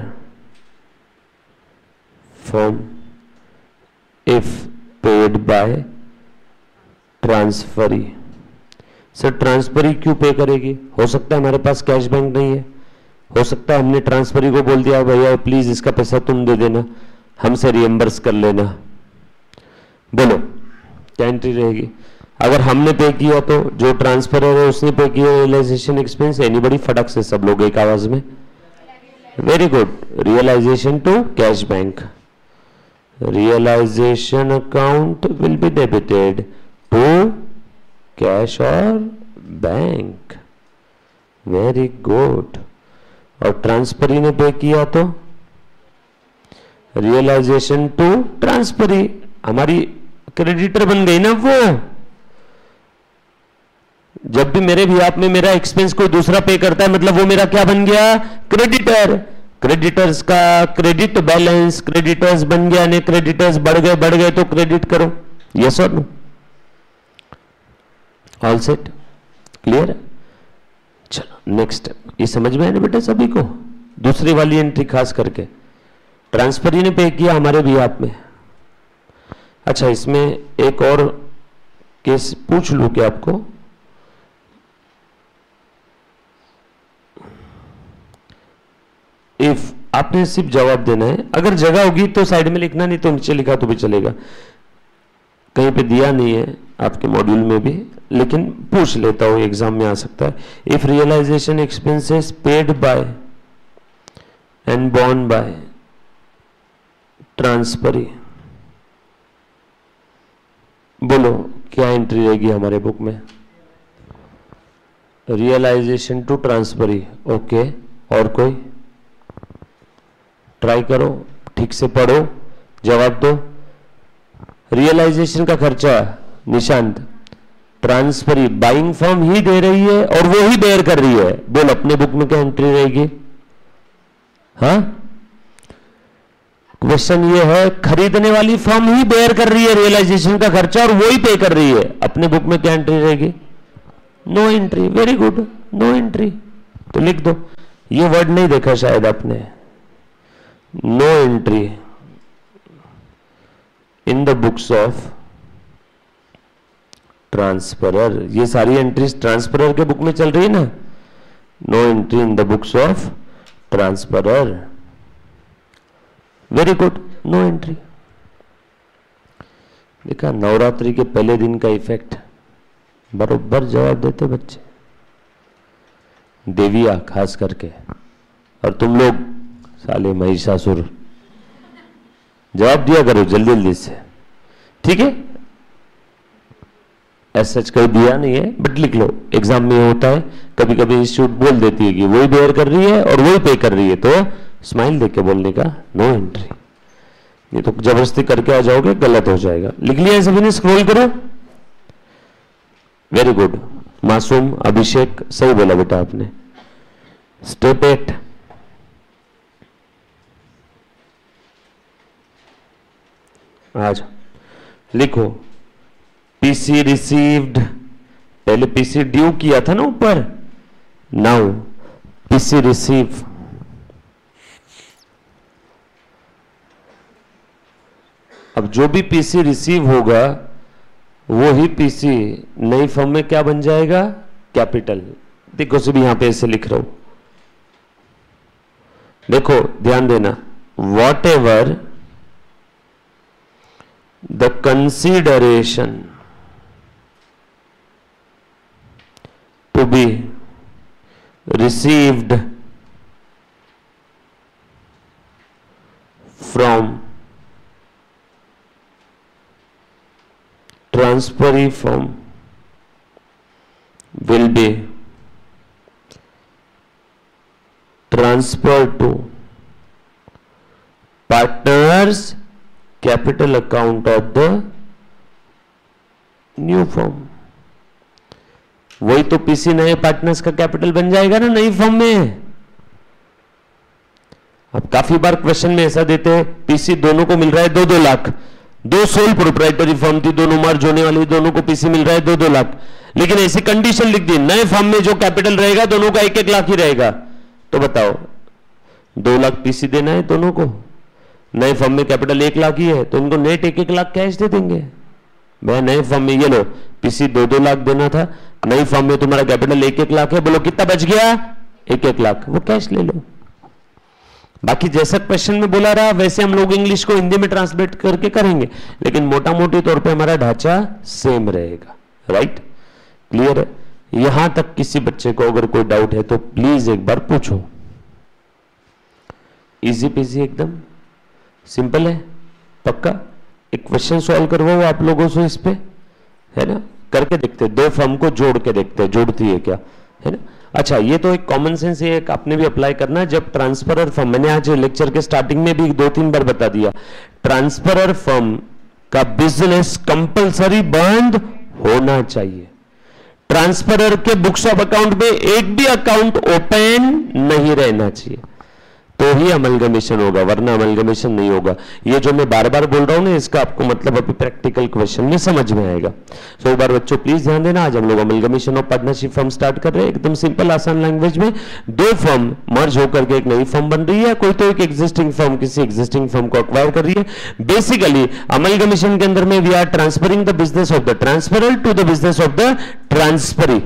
A: firm, if paid by transferee. Sir transferee क्यों पे करेगी? हो सकता है हमारे पास कैश बैंक नहीं है, हो सकता है हमने ट्रांसफरी को बोल दिया भैया प्लीज इसका पैसा तुम दे देना, हमसे रिएम्बर्स कर लेना। बोलो क्या एंट्री रहेगी? अगर हमने पे किया तो जो ट्रांसफरर है उसने पे किया रियलाइजेशन एक्सपेंस, एनीबॉडी? फटक से सब लोग एक आवाज में। Very good, realization to cash bank. Realization account will be debited to cash or bank. Very good. और ट्रांसफरी ने पे किया तो रियलाइजेशन टू ट्रांसफरी, हमारी क्रेडिटर बन गई ना वो। जब भी मेरे भी आप में मेरा एक्सपेंस कोई दूसरा पे करता है मतलब वो मेरा क्या बन गया? क्रेडिटर। क्रेडिटर्स का क्रेडिट बैलेंस, क्रेडिटर्स बन गया, ने क्रेडिटर्स बढ़ गए तो क्रेडिट करो। यस और नो? All set? क्लियर? चलो नेक्स्ट स्टेप, ये समझ में आया ना बेटा सभी को? दूसरी वाली एंट्री खास करके ट्रांसफरी ने पे किया हमारे भी आप में। अच्छा इसमें एक और केस पूछ लूं क्या आपको? इफ आपने सिर्फ जवाब देना है, अगर जगह होगी तो साइड में लिखना, नहीं तो नीचे लिखा तो भी चलेगा। कहीं पे दिया नहीं है आपके मॉड्यूल में भी, लेकिन पूछ लेता हूं, एग्जाम में आ सकता है। If realization expenses paid by and borne by transferee, बोलो क्या एंट्री रहेगी हमारे बुक में? Realization to transferee, okay. और कोई? ट्राई करो, ठीक से पढ़ो, जवाब दो। रियलाइजेशन का खर्चा निशांत, ट्रांसफरी बाइंग फर्म ही दे रही है और वो ही बेयर कर रही है। बोल अपने बुक में क्या एंट्री रहेगी? हाँ, क्वेश्चन ये है, खरीदने वाली फर्म ही बेयर कर रही है रियलाइजेशन का खर्चा और वो ही पे कर रही है। अपने बुक में क्या एंट्री रहेगी? No entry. Very good, no entry. तो लिख दो, ये वर्ड नहीं देखा शायद आपने, no entry in the books of transferor. ये सारी एंट्रीज ट्रांसफरर के बुक में चल रही है ना। No entry in the books of transferor. Very good, no entry. देखा, नवरात्रि के पहले दिन का इफेक्ट, बरोबर जवाब देते बच्चे, देविया खास करके। और तुम लोग साले महिषासुर, जवाब दिया करो जल्दी जल्दी से, ठीक है? ऐसा सच कोई दिया नहीं है, बट लिख लो, एग्जाम में होता है कभी कभी इंस्टीट्यूट बोल देती है कि वही बेयर कर रही है और वही पे कर रही है, तो स्माइल देख के बोलने का, नो एंट्री। ये तो जबरदस्ती करके आ जाओगे, गलत हो जाएगा। लिख लिया सभी ने? स्क्रॉल करो। वेरी गुड, मासूम अभिषेक, सही बोला बेटा आपने। स्टेप 8, आज लिखो, पीसी रिसीव्ड, पहले पीसी ड्यू किया था ना ऊपर, नाउ पीसी रिसीव। अब जो भी पीसी रिसीव होगा वो ही पीसी नई फर्म में क्या बन जाएगा? कैपिटल। देखो सिर्फ यहां पे ऐसे लिख रहा हूं, देखो ध्यान देना, whatever the consideration to be received from transferee firm will be transferred to partners capital account of the new firm। वही तो पीसी नए पार्टनर्स का कैपिटल बन जाएगा ना नई फर्म में। अब काफी बार क्वेश्चन में ऐसा देते हैं, पीसी दोनों को मिल रहा है 2-2 लाख, दो सोल प्रोप्राइटरी फर्म थी, दोनों मर्ज होने वाली, दोनों को पीसी मिल रहा है 2-2 लाख, लेकिन ऐसी कंडीशन लिख दी, नए फर्म में जो कैपिटल रहेगा दोनों का 1-1 लाख ही रहेगा। तो बताओ 2 लाख पीसी देना है दोनों को, नए फर्म में कैपिटल 1 लाख ही है, तो उनको नेट 1-1 लाख कैश दे देंगे। भाई नए फर्म में ये लो, पीसी 2-2 लाख देना था, नई फर्म में तुम्हारा कैपिटल 1-1 लाख है, बोलो कितना बच गया? 1-1 लाख, वो कैश ले लो। बाकी जैसा क्वेश्चन में बोला रहा वैसे हम लोग इंग्लिश को हिंदी में ट्रांसलेट करके करेंगे, लेकिन मोटा मोटी तौर पे हमारा ढांचा सेम रहेगा। राइट, क्लियर है? यहां तक किसी बच्चे को अगर कोई डाउट है तो प्लीज एक बार पूछो। इजी पीजी, एकदम सिंपल है, पक्का। एक क्वेश्चन सॉल्व करवाओ आप लोगों से इस पे, है ना? करके देखते, 2 फर्म को जोड़ के देखते जोड़ती है क्या, है ना? अच्छा, ये तो एक कॉमन सेंस है, एक आपने भी अप्लाई करना है। जब ट्रांसफरर फर्म, मैंने आज लेक्चर के स्टार्टिंग में भी 2-3 बार बता दिया, ट्रांसफरर फर्म का बिजनेस कंपलसरी बंद होना चाहिए। ट्रांसफरर के बुक्स ऑफ अकाउंट में एक भी अकाउंट ओपन नहीं रहना चाहिए। तो ही अमलगमेशन होगा, वरना अमलगमेशन नहीं होगा। ये जो मैं बार बार बोल रहा हूं ना, इसका आपको मतलब अभी प्रैक्टिकल क्वेश्चन में समझ में आएगा। सो एक बार बच्चों प्लीज ध्यान देना, आज हम लोग amalgamation of partnership firm start कर रहे हैं, एकदम सिंपल आसान लैंग्वेज में। दो फर्म मर्ज होकर के एक नई फर्म बन रही है, कोई तो एक एग्जिस्टिंग फर्म किसी एग्जिस्टिंग फर्म को अक्वायर कर रही है। बेसिकली अमलगमेशन के अंदर में we are transferring the business of the transferor to the business of the transferee,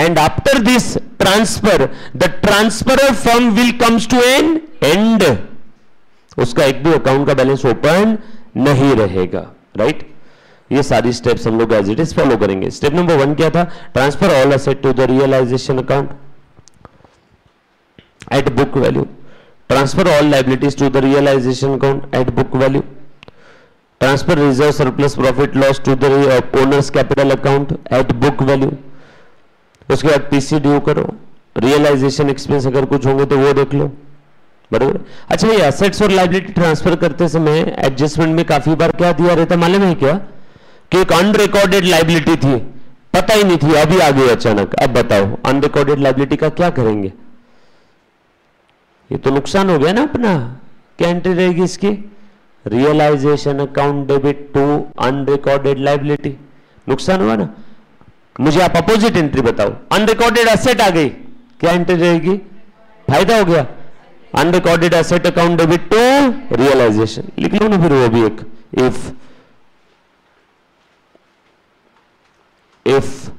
A: and after this transfer the transferor firm will comes to an end, उसका एक भी अकाउंट का बैलेंस ओपन नहीं रहेगा, right. ये सारी स्टेप्स हम लोग एज इट इज फॉलो करेंगे। स्टेप नंबर 1 क्या था? Transfer all asset to the realisation account at book value, transfer all liabilities to the realisation account at book value, transfer reserve surplus profit loss to the owners capital account at book value. उसके बाद पीसी due करो, realization expense अगर कुछ होंगे तो वो देख लो, बराबर। अच्छा, ये एसेट्स और लायबिलिटी ट्रांसफर करते समय एडजस्टमेंट में काफी बार क्या दिया रहता मालूम है क्या? कि एक अनरिकॉर्डेड लायबिलिटी थी, पता ही नहीं थी, अभी आ गई अचानक। अब बताओ अनरिकॉर्डेड लायबिलिटी का क्या करेंगे? ये तो नुकसान हो गया ना अपना। क्या एंट्री रहेगी इसकी? Realization account debit to unrecorded liability. नुकसान हुआ ना। मुझे आप अपोजिट एंट्री बताओ। अनरिकॉर्डेड एसेट आ गई, क्या एंट्री रहेगी? फायदा हो गया। Unrecorded asset account debit to realization लिख लो ना फिर वो भी एक। इफ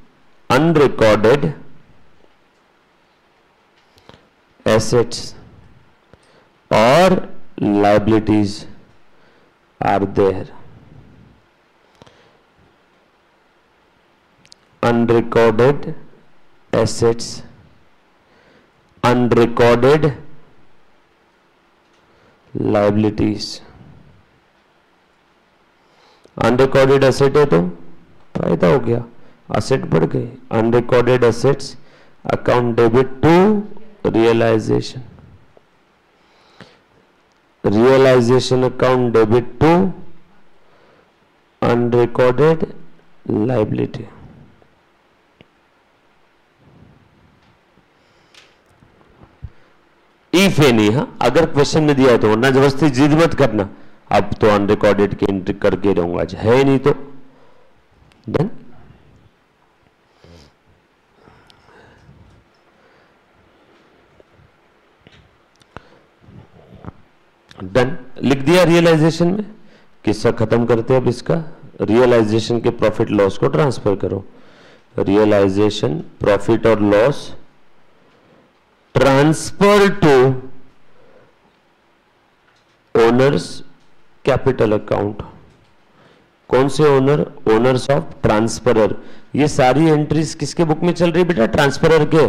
A: अनरिकॉर्डेड एसेट्स और liabilities are there, unrecorded assets, unrecorded liabilities, unrecorded asset है तो फायदा हो गया, एसेट बढ़ गए। Unrecorded assets account debit to realization, realization account debit to unrecorded liability. If any, हाँ अगर क्वेश्चन में दिया है तो, वरना जबरदस्ती जिद मत करना। अब तो अनरिकॉर्डेड की एंट्री करके रहूंगा, आज है नहीं तो डन। डन लिख दिया रियलाइजेशन में। किस्सा खत्म करते हैं अब इसका। रियलाइजेशन के प्रॉफिट लॉस को ट्रांसफर करो। रियलाइजेशन प्रॉफिट और loss transfer to owners capital account. कौन से ओनर? Owners of transferor. ये सारी एंट्रीज किसके बुक में चल रही है बेटा? ट्रांसफरर के।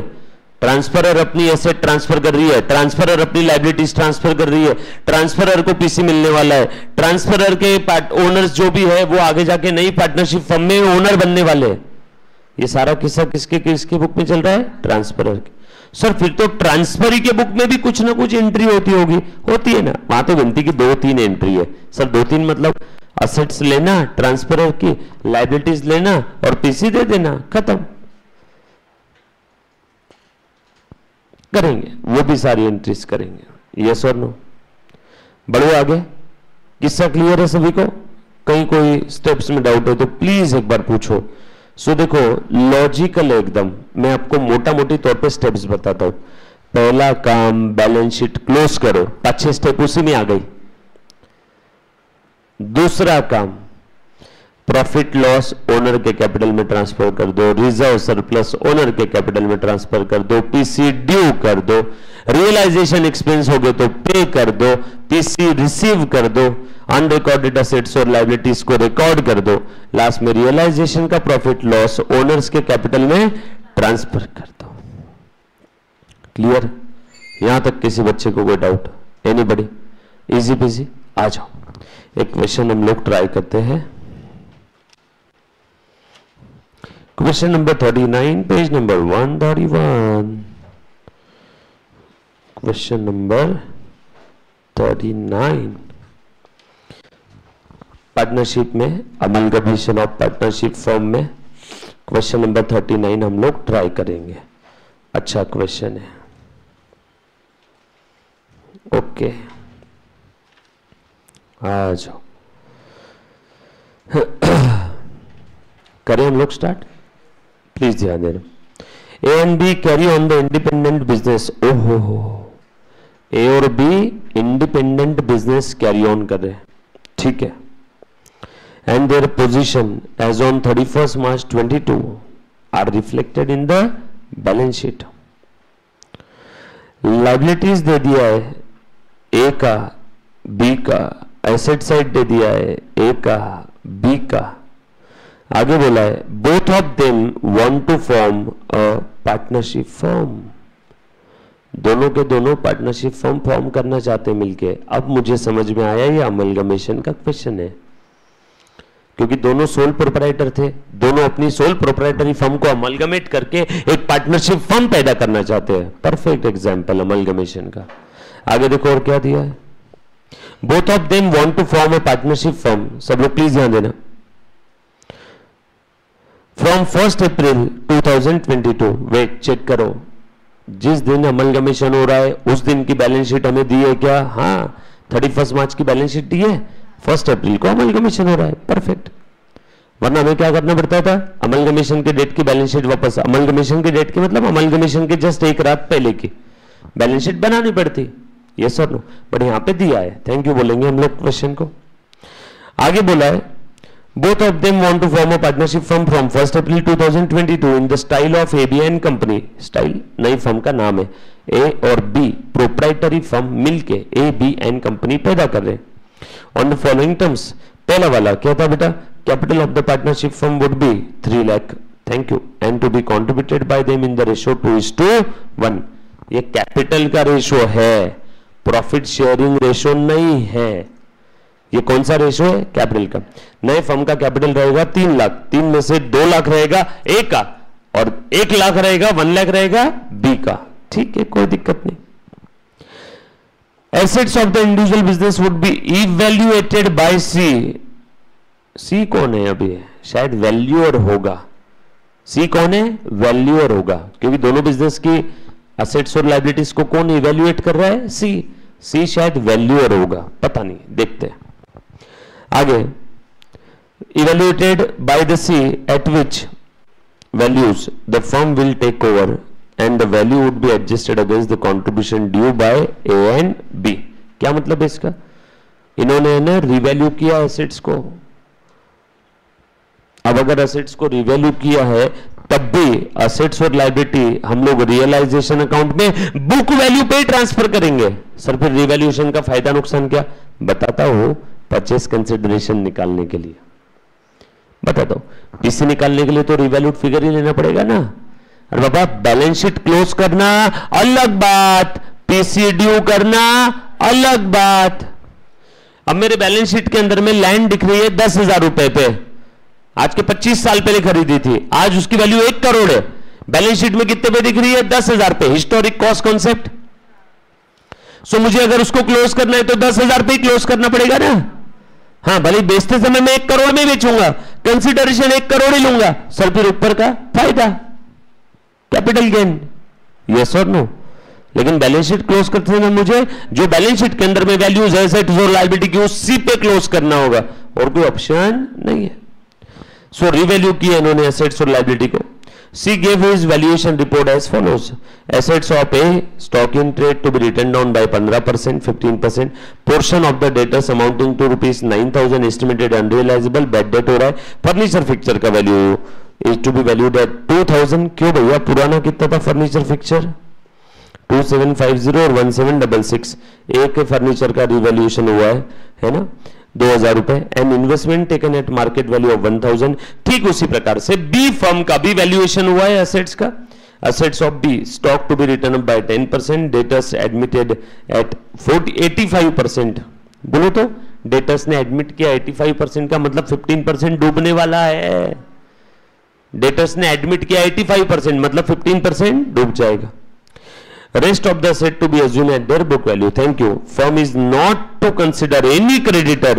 A: ट्रांसफरर अपनी एसेट ट्रांसफर कर रही है, ट्रांसफरर अपनी लायबिलिटीज ट्रांसफर कर रही है, ट्रांसफरर को पीसी मिलने वाला है, ट्रांसफरर के ओनर्स जो भी है वो आगे जाके नई पार्टनरशिप फर्म में ओनर बनने वाले हैं। ये सारा किस्सा किसके बुक में चल रहा है? ट्रांसफरर के। सर फिर तो ट्रांसफरी के बुक में भी कुछ ना कुछ एंट्री होती होगी। होती है ना, वहां तो गिनती की 2-3 एंट्री है। सर 2-3 मतलब असेट्स लेना, ट्रांसफरर की लायबिलिटीज लेना और पीसी दे देना, खत्म। करेंगे वो भी सारी एंट्रीज करेंगे, यस और नो। बढ़ो आगे। किस्सा क्लियर है सभी को? कहीं कोई स्टेप्स में डाउट हो तो प्लीज एक बार पूछो। सो देखो लॉजिकल एकदम, मैं आपको मोटा मोटी तौर पे स्टेप्स बताता हूं। पहला काम बैलेंस शीट क्लोज करो, 5-6 स्टेप उसी में आ गई। दूसरा काम प्रॉफिट लॉस ओनर के कैपिटल में ट्रांसफर कर दो, रिजर्व सरप्लस ओनर के कैपिटल में ट्रांसफर कर दो, पीसी ड्यू कर दो, रियलाइजेशन एक्सपेंस हो गए तो पे कर दो, पीसी रिसीव कर दो, अनरिकॉर्डेड एसेट्स और लायबिलिटीज को रिकॉर्ड कर दो, लास्ट में रियलाइजेशन का प्रॉफिट लॉस ओनर्स के कैपिटल में ट्रांसफर कर दो। क्लियर? यहां तक किसी बच्चे को कोई डाउट? एनीबॉडी? Easy peasy. आ जाओ, एक क्वेश्चन हम लोग ट्राई करते हैं। Question number 39, page number 131। Question number 39, partnership में अमलगमेशन ऑफ पार्टनरशिप फर्म में क्वेश्चन नंबर 39 हम लोग ट्राई करेंगे। अच्छा क्वेश्चन है, ओके, आ जाओ। करें हम लोग स्टार्ट, प्लीज ध्यान देना। A and B carry on the independent business. ओहो, ए और B independent business carry on कर रहे हैं, ठीक है। And their position as on 31 March 22 are reflected in the balance sheet. Liabilities दे दिया है ए का, बी का, एसेट साइड दे दिया है ए का, बी का। आगे बोला है both of them want to form a partnership firm. दोनों के दोनों पार्टनरशिप फर्म फॉर्म करना चाहते हैं मिलके। अब मुझे समझ में आया ये अमलगमेशन का क्वेश्चन है, क्योंकि दोनों सोल प्रोप्राइटर थे, दोनों अपनी सोल प्रोप्राइटरी फर्म को अमलगमेट करके एक पार्टनरशिप फर्म पैदा करना चाहते हैं। परफेक्ट एग्जांपल अमलगमेशन का। आगे देखो और क्या दिया है, both of them want to form a partnership firm. सब लोग प्लीज ध्यान देना। फ्रॉम 1 अप्रैल 2022, वेट चेक करो, जिस दिन अमलगमेशन हो रहा है उस दिन की बैलेंस शीट हमें दी है क्या? हाँ, 31 मार्च की बैलेंस शीट दी है, 1 अप्रैल को अमलगमेशन हो रहा है। परफेक्ट। वरना हमें क्या करना पड़ता था, अमलगमेशन के डेट की बैलेंस शीट वापस, अमलगमेशन के डेट की मतलब अमलगमेशन के जस्ट एक रात पहले की बैलेंस शीट बनानी पड़ती। यस और नो, बट यहां पे दिया है, थैंक यू बोलेंगे हम लोग क्वेश्चन को। आगे बोला है both of them want to form a partnership firm from 1 April 2022 in the style of AB and company. Style नई फर्म का नाम है। ए और बी प्रोप्राइटरी फर्म मिलके ए बी एंड कंपनी पैदा कर रहे हैं ऑन द फॉलोइंग टर्म्स। पहला वाला क्या था बेटा, capital of the partnership firm would be 3 lakh, thank you, and to be contributed by them in the ratio 2:1। ये कैपिटल का रेशियो है, प्रॉफिट शेयरिंग रेशियो नहीं है। ये कौन सा रेशियो है? कैपिटल का। नए फर्म का कैपिटल रहेगा 3 लाख, 3 में से 2 लाख रहेगा ए का और 1 लाख रहेगा, 1 लाख रहेगा बी का। ठीक है, कोई दिक्कत नहीं। Assets of the individual business would be evaluated by C. C कौन है? अभी शायद वैल्यूअर होगा। सी कौन है? वैल्यूअर होगा, क्योंकि दोनों बिजनेस की एसेट्स और लायबिलिटीज को कौन इवैल्यूएट कर रहा है? सी। सी शायद वैल्यूअर होगा, पता नहीं, देखते हैं आगे। Evaluated by the C at which values the firm will take over and the value would be adjusted against the contribution due by A and B. क्या मतलब है इसका? इन्होंने ना रिवैल्यू किया एसेट्स को। अब अगर एसेट्स को रिवैल्यू किया है तब भी एसेट्स और लायबिलिटी हम लोग रियलाइजेशन अकाउंट में बुक वैल्यू पे ट्रांसफर करेंगे। सर फिर रिवैल्यूएशन का फायदा नुकसान क्या? बताता हूं, परचेस कंसिडरेशन निकालने के लिए बताता हूं। पीसी निकालने के लिए तो रिवैल्यूड फिगर ही लेना पड़ेगा ना। और बाबा बैलेंस शीट क्लोज करना अलग बात, पीसी ड्यू करना अलग बात। अब मेरे बैलेंस शीट के अंदर में लैंड दिख रही है 10,000 रुपए पे, आज के 25 साल पहले खरीदी थी, आज उसकी वैल्यू 1 करोड़ है। बैलेंस शीट में कितने पे दिख रही है? 10,000 पे। Historic cost concept. सो मुझे अगर उसको क्लोज करना है तो 10,000 पे ही क्लोज करना पड़ेगा ना। हाँ, भले बेचते समय मैं 1 करोड़ में बेचूंगा, कंसिडरेशन 1 करोड़ ही लूंगा, सर फिर ऊपर का फायदा, कैपिटल गेन। यस और नो? लेकिन बैलेंस शीट क्लोज करते समय मुझे जो बैलेंस शीट के अंदर में वैल्यूज है एसेट्स और लायबिलिटी की, उसी पे क्लोज करना होगा, और कोई ऑप्शन नहीं है। सो रिवैल्यू किया इन्होंने एसेट्स और लायबिलिटी को। C gave his valuation report as follows. Assets of A stock in trade to be written down by 15%, 15%। Portion of the debtors amounting to ₹9,000 estimated unrealisable, bad debt हो रहा है। Furniture fixture का value is to be valued at 2,000। क्यों भैया? पुराना कितना था furniture fixture? 2750 और 1766। एक फर्नीचर का रिवैल्यूएशन हुआ है ना, 2,000 रुपए। And investment taken at market value of 1,000। ठीक उसी प्रकार से बी फर्म का भी वैल्यूएशन हुआ है एसेट्स का। Assets of B stock to be written up by 10%, debtors admitted at 85%। बोलो तो, डेटर्स ने एडमिट किया 85% का मतलब 15% डूबने वाला है। डेटर्स ने एडमिट किया 85% मतलब 15% डूब जाएगा। Rest of the asset to be assumed at their book value. Thank you. Firm is not to consider any creditor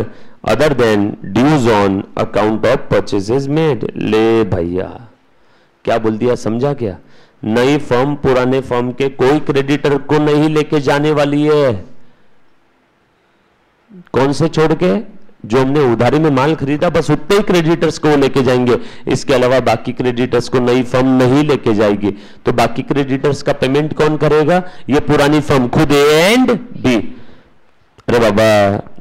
A: other than dues on account of purchases made. ले भैया, क्या बोल दिया? समझा क्या? नई फर्म पुराने फर्म के कोई क्रेडिटर को नहीं लेके जाने वाली है। कौन से छोड़ के? जो हमने उधारी में माल खरीदा बस उतने ही क्रेडिटर्स को लेके जाएंगे, इसके अलावा बाकी क्रेडिटर्स को नई फर्म नहीं लेके जाएगी। तो बाकी क्रेडिटर्स का पेमेंट कौन करेगा? ये पुरानी फर्म खुद, ए एंड बी। अरे बाबा,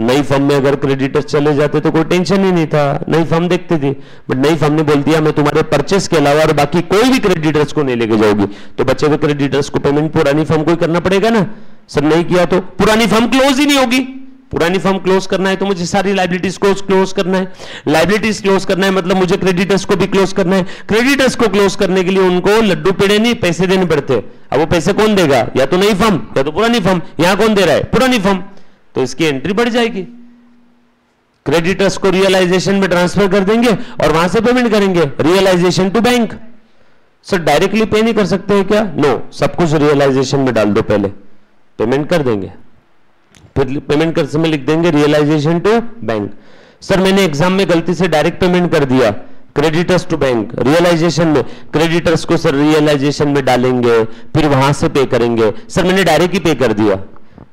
A: नई फर्म में अगर क्रेडिटर्स चले जाते तो कोई टेंशन ही नहीं था, नई फर्म देखती थी। बट नई फर्म ने बोल दिया मैं तुम्हारे परचेस के अलावा और बाकी कोई भी क्रेडिटर्स को नहीं लेके जाऊंगी, तो बचे हुए क्रेडिटर्स को पेमेंट पुरानी फर्म को ही करना पड़ेगा ना। सर नहीं किया तो पुरानी फर्म क्लोज ही नहीं होगी। पुरानी फर्म क्लोज करना है तो मुझे सारी लाइबिलिटीज को क्लोज करना है, लाइबिलिटीज क्लोज करना है मतलब मुझे क्रेडिटर्स को भी क्लोज करना है। क्रेडिटर्स को क्लोज करने के लिए उनको लड्डू पेड़े नहीं पैसे देने पड़ते। अब वो पैसे कौन देगा? या तो नई फर्म या तो पुरानी फर्म। यहां कौन दे रहा है? पुरानी फर्म। तो इसकी एंट्री बढ़ जाएगी। क्रेडिटर्स को रियलाइजेशन में ट्रांसफर कर देंगे और वहां से पेमेंट करेंगे, realization to bank. Sir directly pay नहीं कर सकते हैं क्या? नो, सब कुछ रियलाइजेशन में डाल दो, पहले पेमेंट कर देंगे, फिर पेमेंट कर समय लिख देंगे रियलाइजेशन टू बैंक। सर मैंने एग्जाम में गलती से डायरेक्ट पेमेंट कर दिया, क्रेडिटर्स टू बैंक, रियलाइजेशन में क्रेडिटर्स को सर रियलाइजेशन में डालेंगे, फिर वहां से पे करेंगे। सर मैंने डायरेक्ट ही पे कर दिया,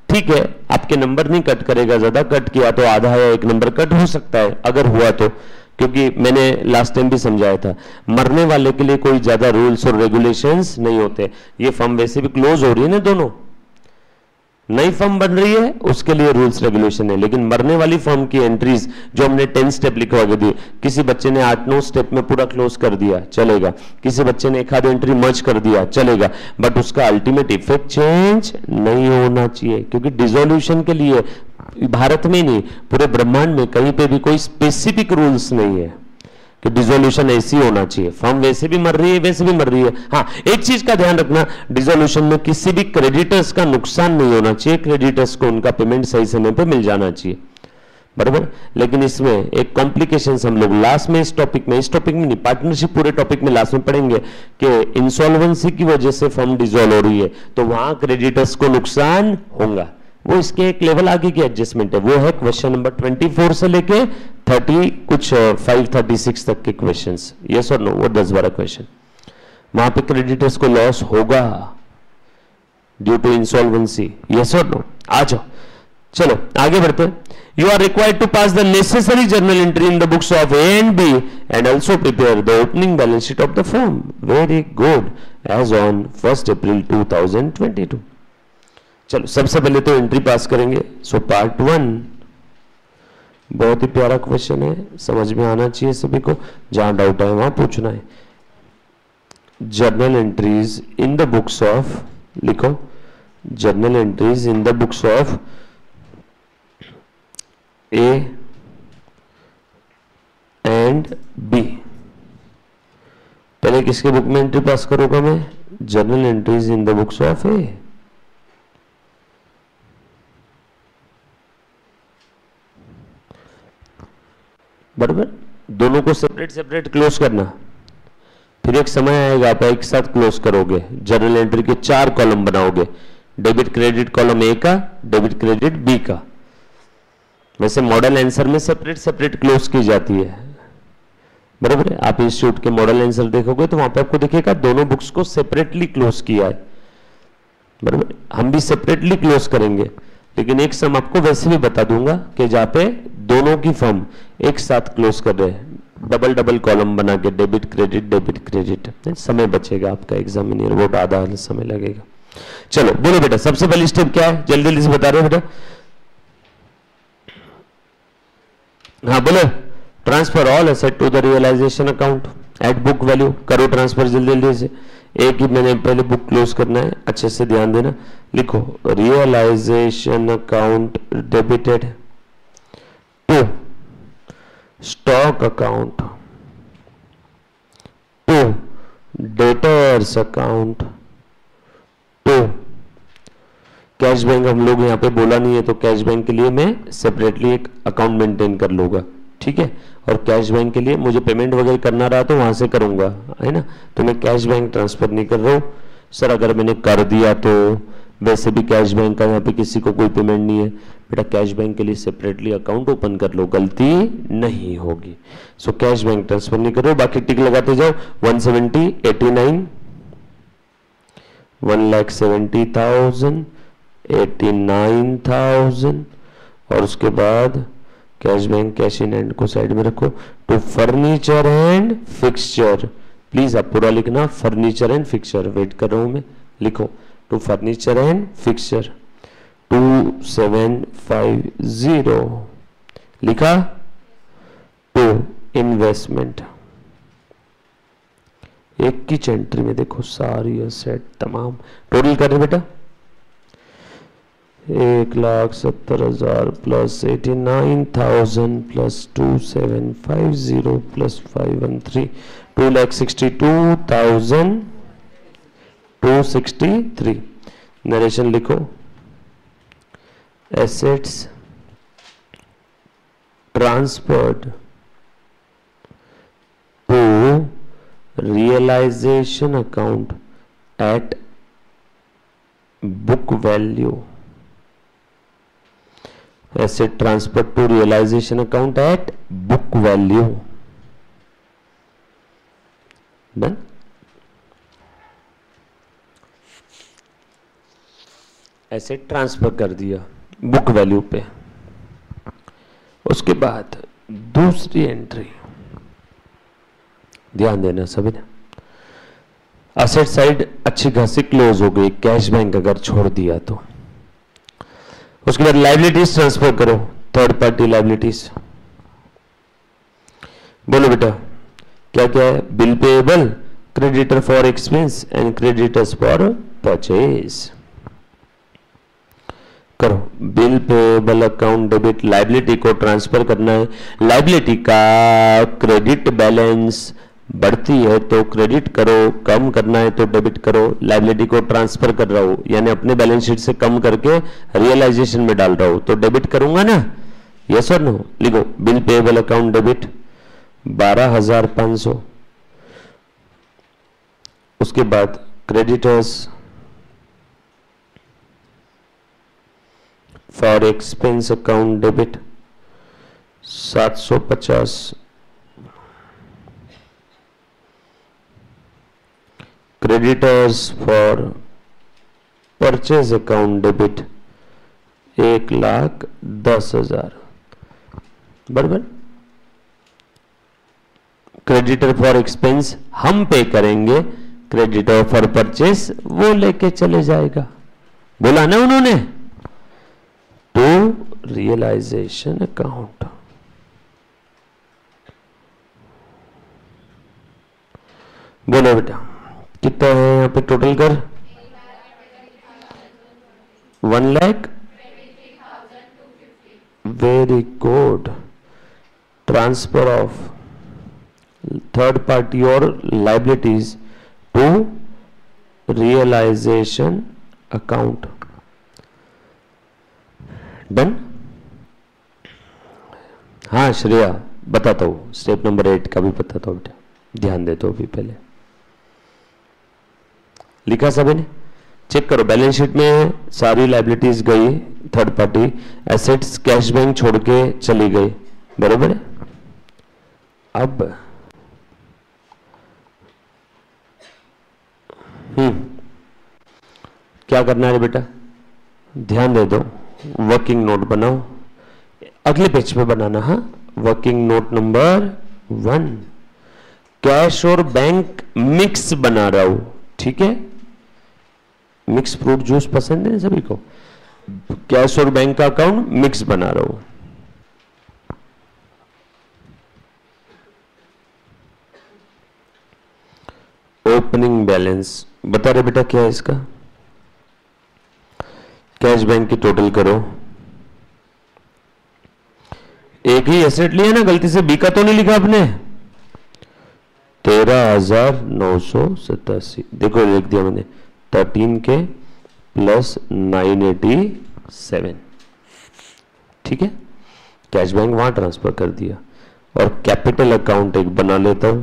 A: ठीक है, आपके नंबर नहीं कट करेगा, ज्यादा कट किया तो आधा या एक नंबर कट हो सकता है अगर हुआ तो, क्योंकि मैंने लास्ट टाइम भी समझाया था मरने वाले के लिए कोई ज्यादा रूल्स और रेगुलेशंस नहीं होते। ये फर्म वैसे भी क्लोज हो रही है ना, दोनों नई फर्म बन रही है उसके लिए रूल्स रेगुलेशन है, लेकिन मरने वाली फर्म की एंट्रीज जो हमने 10 स्टेप लिखवा के दी, किसी बच्चे ने 8-9 स्टेप में पूरा क्लोज कर दिया चलेगा, किसी बच्चे ने एक आध एंट्री मर्ज कर दिया चलेगा, बट उसका अल्टीमेट इफेक्ट चेंज नहीं होना चाहिए। क्योंकि डिसोल्यूशन के लिए भारत में नहीं पूरे ब्रह्मांड में कहीं पे भी कोई स्पेसिफिक रूल्स नहीं है कि डिसोल्यूशन ऐसी होना चाहिए। फर्म वैसे भी मर रही है वैसे भी मर रही है। हाँ, एक चीज का ध्यान रखना, डिसोल्यूशन में किसी भी क्रेडिटर्स का नुकसान नहीं होना चाहिए, क्रेडिटर्स को उनका पेमेंट सही समय पे मिल जाना चाहिए, बराबर। लेकिन इसमें एक कॉम्प्लिकेशन हम लोग लास्ट में इस टॉपिक में नहीं, पार्टनरशिप पूरे टॉपिक में लास्ट में पढ़ेंगे कि इंसॉल्वेंसी की वजह से फर्म डिसॉल्व हो रही है तो वहां क्रेडिटर्स को नुकसान होगा। वो इसके एक लेवल आगे की एडजस्टमेंट है, वो है क्वेश्चन नंबर 24 से लेके 30 कुछ 536 तक के क्वेश्चंस, यस और नो, वो 10-12 क्वेश्चन। वहां पे क्रेडिटर्स को लॉस होगा ड्यू टू इंसॉल्वेंसी, यस और नो। आ जाओ, चलो आगे बढ़ते हैं। You are required to pass the necessary journal entry in the books of A and B and also prepare the opening balance sheet of the firm. Very good, as on 1 April 2022। चलो सबसे पहले तो entry pass करेंगे। So part 1 बहुत ही प्यारा question है, समझ में आना चाहिए सभी को, जहां डाउट है वहां पूछना है। Journal entries in the books of, लिखो journal entries in the books of A and B. पहले किसके बुक में एंट्री पास करूंगा मैं? Journal entries in the books of A. बराबर, दोनों को सेपरेट सेपरेट क्लोज करना, फिर एक समय आएगा आप एक साथ क्लोज करोगे, जर्नल एंट्री के 4 कॉलम बनाओगे, डेबिट क्रेडिट कॉलम ए का, डेबिट क्रेडिट बी का। वैसे मॉडल आंसर में सेपरेट सेपरेट क्लोज की जाती है, बराबर है। आप इंस्टीट्यूट के मॉडल आंसर देखोगे तो वहां पे आपको दिखेगा दोनों बुक्स को सेपरेटली क्लोज किया है, बराबर। हम भी सेपरेटली क्लोज करेंगे, लेकिन एक सम आपको वैसे भी बता दूंगा कि जहां पे दोनों की फर्म एक साथ क्लोज कर रहे हैं, डबल डबल कॉलम बना के, डेबिट क्रेडिट, समय बचेगा आपका, एग्जामिनर वोट आधा समय लगेगा। चलो बोलो बेटा, सबसे पहली स्टेप क्या है, जल्दी जल्दी से बता रहे हो बेटा। हाँ बोलो, transfer all asset to the realisation account at book value. करो ट्रांसफर जल्दी जल्दी से, एक ही मैंने पहले बुक क्लोज करना है, अच्छे से ध्यान देना। लिखो realization account debited to stock account to debtors account to cash bank. हम लोग यहाँ पे बोला नहीं है तो कैश बैंक के लिए मैं सेपरेटली एक अकाउंट मेंटेन कर लूंगा, ठीक है। और कैश बैंक के लिए मुझे पेमेंट वगैरह करना रहा तो वहां से करूंगा, है ना। तो मैं कैश बैंक ट्रांसफर नहीं कर रहा हूं। सर अगर मैंने कर दिया तो वैसे भी कैश बैंक का यहाँ पे किसी को कोई पेमेंट नहीं है, बेटा कैश बैंक के लिए सेपरेटली अकाउंट ओपन कर लो, गलती नहीं होगी। सो कैश बैंक ट्रांसफर नहीं करो, बाकी टिक लगाते जाओ। 170, 89, 1,70,000, 89,000 और उसके बाद cash bank cash in hand को साइड में रखो। To furniture and fixture, please आप पूरा लिखना, फर्नीचर एंड फिक्सचर, वेट कर रहा हूं मैं, लिखो टू फर्नीचर एंड फिक्सचर 2750 लिखा। टू इन्वेस्टमेंट, एक की एंट्री में देखो सारी असेट तमाम टोटल कर रहे बेटा 1,70,000 प्लस 89,000 प्लस 2750 प्लस 513 2,62,263। नरेशन लिखो, assets transferred to realization account at book value, asset transfer to realization account at book value, done। Asset transfer कर दिया बुक वैल्यू पे। उसके बाद दूसरी एंट्री, ध्यान देना सभी ने, असेट साइड अच्छी खासी क्लोज हो गई, कैश बैंक अगर छोड़ दिया तो। उसके बाद लाइबिलिटीज ट्रांसफर करो, थर्ड पार्टी लाइबिलिटीज, बोलो बेटा क्या क्या है? Bill payable, creditor for expense and creditors for purchase. करो, bill payable account debit, liability को ट्रांसफर करना है। लाइबिलिटी का क्रेडिट बैलेंस बढ़ती है तो क्रेडिट करो, कम करना है तो डेबिट करो। लाइबिलिटी को ट्रांसफर कर रहा हूं यानी अपने बैलेंस शीट से कम करके रियलाइजेशन में डाल रहा हूं तो डेबिट करूंगा ना, यस और नो। लिखो बिल पेएबल अकाउंट डेबिट 12,500। उसके बाद creditors for expense account debit 750। Creditors for purchase account debit 1,10,000 बराबर। क्रेडिटर फॉर एक्सपेंस हम पे करेंगे, क्रेडिटर फॉर परचेज वो लेके चले जाएगा, बोला ना उन्होंने। टू रियलाइजेशन अकाउंट, बोलो बेटा कितना है यहां पे टोटल कर? 1,00,000। Very good. Transfer of third party और liabilities to realisation account, done. हाँ श्रेया बताता हूं, स्टेप नंबर 8 का भी बताता हूं बेटा, ध्यान दे तो अभी पहले लिखा सभी ने, चेक करो। बैलेंस शीट में सारी लाइबिलिटीज गई, third party assets cash bank छोड़ के चली गई, बरोबर है। अब क्या करना है बेटा, ध्यान दे दो, वर्किंग नोट बनाओ, अगले पेज पे बनाना। हाँ, वर्किंग नोट नंबर 1, कैश और बैंक मिक्स बना रहा हूं, ठीक है। मिक्स फ्रूट जूस पसंद है सभी को, कैश और बैंक का अकाउंट मिक्स बना रहा हूं। ओपनिंग बैलेंस बता रहे बेटा क्या है इसका, कैश बैंक की टोटल करो। एक ही एसेट लिया ना, गलती से बी का तो नहीं लिखा आपने, 13,987, देखो लिख दिया मैंने 13K प्लस 987, ठीक है। कैश बैंक वहां ट्रांसफर कर दिया। और कैपिटल अकाउंट एक बना लेता हूं।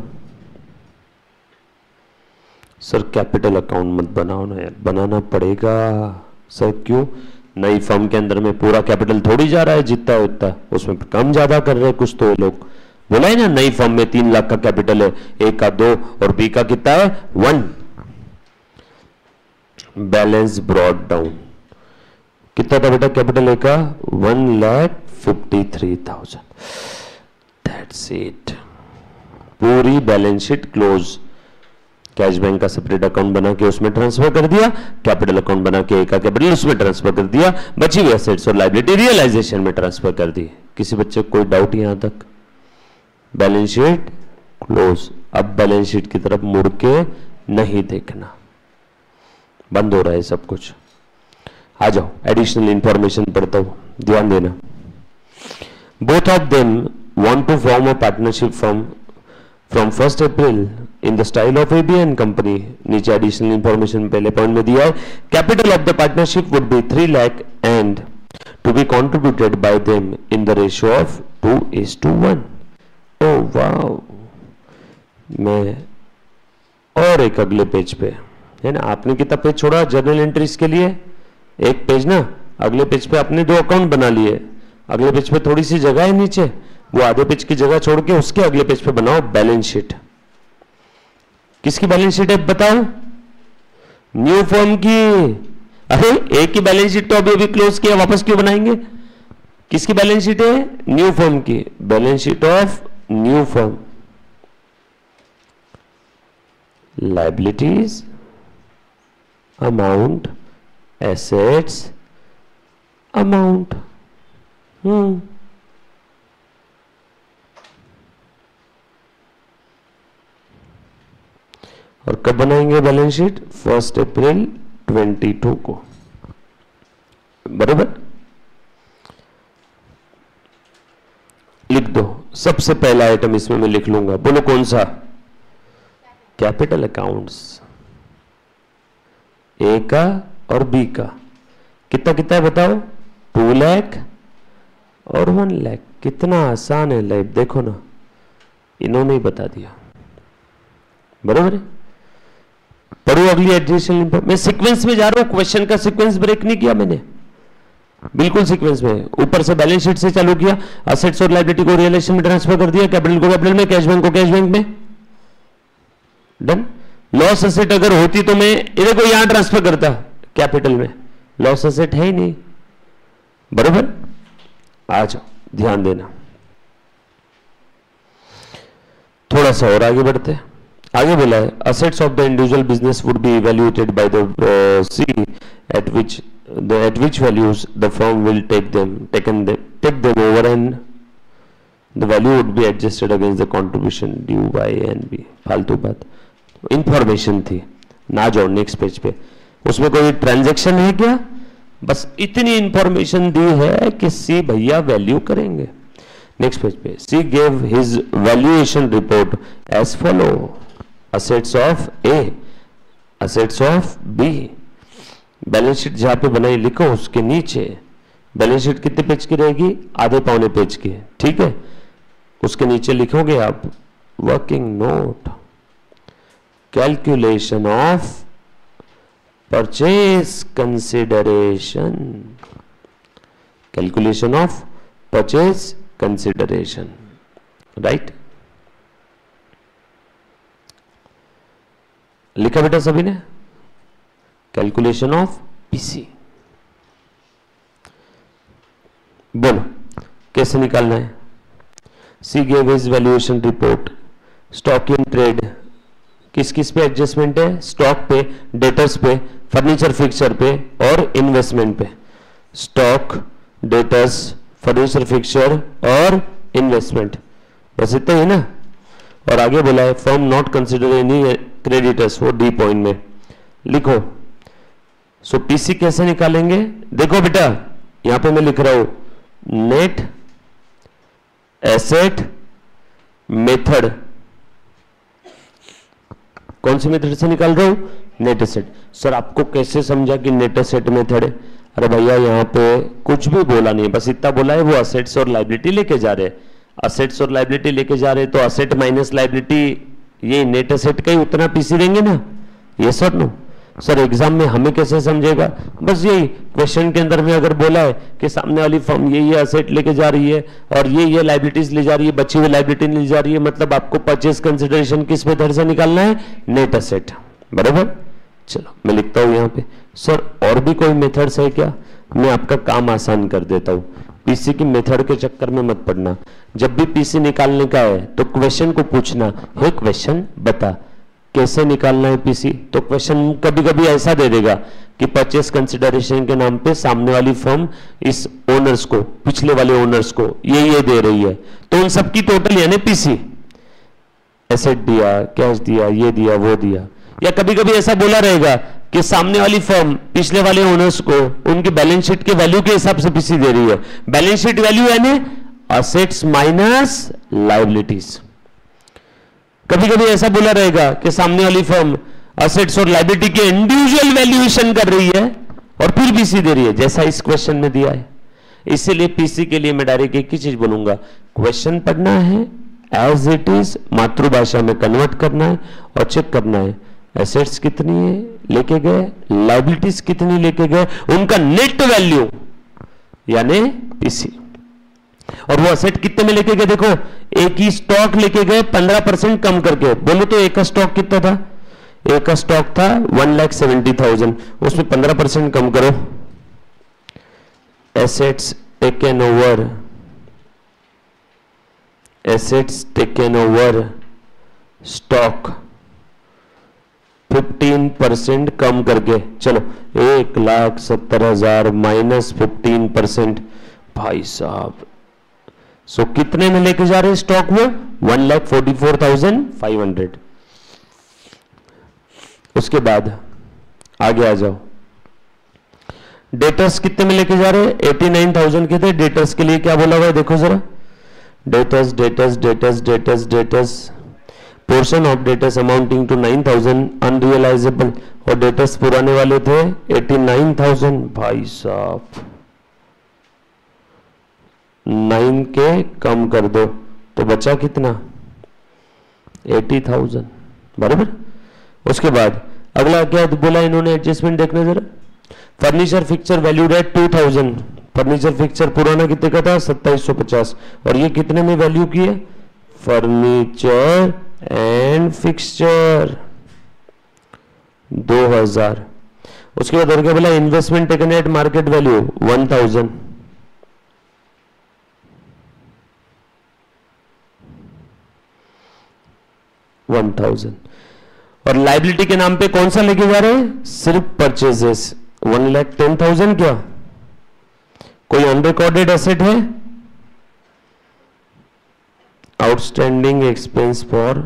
A: सर कैपिटल अकाउंट मत बनाओ ना यार, बनाना पड़ेगा सर। क्यों? नई फर्म के अंदर में पूरा कैपिटल थोड़ी जा रहा है, जितना उतना, उसमें कम ज्यादा कर रहे हैं कुछ तो लोग। बोला है ना, नई फर्म में 3 लाख का कैपिटल है, ए का 2 और बी का कितना है 1। बैलेंस ब्रॉट डाउन, कितना था बेटा कैपिटल ए का? 1,53,000। That's it. पूरी balance sheet close. Cash bank का सेपरेट अकाउंट बना के उसमें ट्रांसफर कर दिया, कैपिटल अकाउंट बना के ए का कैपिटल उसमें ट्रांसफर कर दिया, बची हुई एसेट्स और लायबिलिटी रियलाइजेशन में ट्रांसफर कर दी। किसी बच्चे को कोई डाउट यहां तक? Balance sheet close. अब बैलेंस शीट की तरफ मुड़ के नहीं देखना, बंद हो रहा है सब कुछ। आ जाओ एडिशनल इंफॉर्मेशन पढ़ता हूं, ध्यान देना। Both of them want to form a partnership from 1 April in the style of AB and company. नीचे एडिशनल इंफॉर्मेशन पहले पॉइंट में दिया है। Capital of the partnership would be 3 lakh and to be contributed by them in the ratio of 2:1। Oh wow. मैं और एक अगले page पे है ना, आपने कितना पेज छोड़ा जर्नल एंट्रीज के लिए? एक पेज ना। अगले पेज पे आपने 2 अकाउंट बना लिए, अगले पेज पे थोड़ी सी जगह है नीचे, वो आधे पेज की जगह छोड़ के उसके अगले पेज पे बनाओ बैलेंस शीट। किसकी बैलेंस शीट है बताओ? न्यू फर्म की। अरे एक ही बैलेंस शीट तो अभी क्लोज किया, वापस क्यों बनाएंगे? किसकी बैलेंस शीट है? न्यू फर्म की। Balance sheet of new firm. Liabilities, amount, assets, amount. और कब बनाएंगे बैलेंस शीट? 1 अप्रैल 22 को, बराबर। लिख दो। सबसे पहला आइटम इसमें मैं लिख लूंगा, बोलो कौन सा? Capital accounts. ए का और बी का कितना कितना है बताओ? 2 लाख और 1 लाख। कितना आसान है लाइफ, देखो ना, इन्होंने ही बता दिया, बराबर है। पढ़ो अगली एडिशनल। मैं सीक्वेंस में जा रहा हूं, क्वेश्चन का सीक्वेंस ब्रेक नहीं किया मैंने, बिल्कुल सीक्वेंस में। ऊपर से बैलेंस शीट से चालू किया, असेट्स और लायबिलिटी को रियलाइजेशन में ट्रांसफर कर दिया, कैपिटल को कैपिटल में, कैश बैंक को कैश बैंक में। डन। लॉस एसेट अगर होती तो मैं इधर को यहां ट्रांसफर करता कैपिटल में, लॉस एसेट है ही नहीं, बराबर। आ जाओ, ध्यान देना। थोड़ा सा और आगे बढ़ते हैं। आगे बोला है assets of the individual business would be evaluated by the C at which values the firm will take them over and the value would be adjusted against the contribution due by and B। फालतू बात, information थी ना। जाओ next page पे। उसमें कोई transaction है क्या? बस इतनी इंफॉर्मेशन दी है कि सी भैया वैल्यू करेंगे। नेक्स्ट पेज पे C gave his valuation report as follow. Assets of A, assets of B. Balance sheet जहां पे बनाई लिखो उसके नीचे बैलेंस शीट कितने पेज की रहेगी? आधे पौने पेज की, ठीक है। उसके नीचे लिखोगे आप working note, calculation of purchase consideration, calculation of purchase consideration, right. लिखा बेटा सभी ने? Calculation of PC. बोलो कैसे निकालना है? सी gave his valuation report. Stock in trade किस किस पे एडजस्टमेंट है? स्टॉक पे, डेटर्स पे, फर्नीचर फिक्सचर पे और इन्वेस्टमेंट पे। स्टॉक, डेटर्स, फर्नीचर फिक्सचर और इन्वेस्टमेंट, बस इतना ही ना। और आगे बोला है firm not consider any creditors, वो डी पॉइंट में लिखो। सो पीसी कैसे निकालेंगे? देखो बेटा यहां पे मैं लिख रहा हूं नेट एसेट मेथड। कौन सी मेथड से निकाल रहा हूं? Net asset. सर आपको कैसे समझा कि नेट एसेट मेथड है? अरे भैया यहां पे कुछ भी बोला नहीं, बस इतना बोला है वो असेट्स और लायबिलिटी लेके जा रहे हैं। असेट्स और लायबिलिटी लेके जा रहे हैं तो असेट माइनस लायबिलिटी, ये नेट एसेट का ही उतना पीसी देंगे ना। ये सर नो सर एग्जाम में हमें कैसे समझेगा? बस यही क्वेश्चन के अंदर में अगर बोला है कि सामने वाली फर्म ये असेट लेके जा रही है और ये लायबिलिटीज ले जा रही है, बची हुई लायबिलिटी ले जा रही है, मतलब आपको परचेज कंसिडरेशन किस मेथड से निकालना है? नेट एसेट, बराबर। चलो मैं लिखता हूं यहां पे। सर और भी कोई मेथड्स है क्या? मैं आपका काम आसान कर देता हूं, पीसी की मेथड के चक्कर में मत पड़ना। जब भी पीसी निकालने का है तो क्वेश्चन को पूछना, हे क्वेश्चन बता कैसे निकालना है पीसी। तो क्वेश्चन कभी कभी ऐसा दे देगा कि परचेस कंसिडरेशन के नाम पे सामने वाली फर्म इस ओनर्स को, पिछले वाले ओनर्स को ये दे रही है, तो उन सबकी टोटल यानी पीसी, एसेट दिया, कैश दिया, ये दिया, वो दिया। या कभी कभी ऐसा बोला रहेगा कि सामने वाली फर्म पिछले वाले ओनर्स को उनकी बैलेंस शीट के वैल्यू के हिसाब से पीसी दे रही है। बैलेंस शीट वैल्यू यानी असेट्स माइनस लायबिलिटीज। कभी कभी ऐसा बोला रहेगा कि सामने वाली फर्म असेट्स और लायबिलिटी के इंडिविजुअल वैल्यूएशन कर रही है और फिर पीसी दे रही है, जैसा इस क्वेश्चन में दिया है। इसीलिए पीसी के लिए मैं डायरेक्ट एक ही चीज बोलूंगा, क्वेश्चन पढ़ना है एज इट इज, मातृभाषा में कन्वर्ट करना है और चेक करना है एसेट्स कितनी है लेके गए, लायबिलिटीज कितनी लेके गए, उनका नेट वैल्यू यानी पीसी। और वो असेट कितने में लेके गए, देखो एक ही स्टॉक लेके गए 15% कम करके। बोलो तो एक का स्टॉक कितना था, एक का स्टॉक था 1,70,000, उसमें 15% कम करो। Assets taken over, assets taken over stock 15% कम करके, चलो 1,70,000 माइनस 15%, भाई साहब सो कितने में लेके जा रहे हैं स्टॉक में, 1,44,500। उसके बाद आगे आ जाओ, डेटर्स कितने में लेके जा रहे हैं, 89,000 के थे। डेटर्स के लिए क्या बोला हुआ है देखो जरा, debtors debtors debtors debtors debtors portion of debtors amounting to 9,000 unrealizable, और डेटर्स पुराने वाले थे 89,000। भाई साहब 9 के कम कर दो तो बचा कितना, 80,000 बराबर। उसके बाद अगला क्या बोला इन्होंने, एडजस्टमेंट देखना जरा, furniture fixture valued at 2,000। Furniture fixture पुराना कितने का था, 2750, और ये कितने में वैल्यू किए, फर्नीचर एंड फिक्सचर 2,000। उसके बाद और क्या बोला, investment taken at market value 1,000। और लाइबिलिटी के नाम पे कौन सा लेके जा रहे हैं, सिर्फ परचेजेस 1,10,000। क्या कोई अनरिकॉर्डेड एसेट है, आउटस्टैंडिंग एक्सपेंस फॉर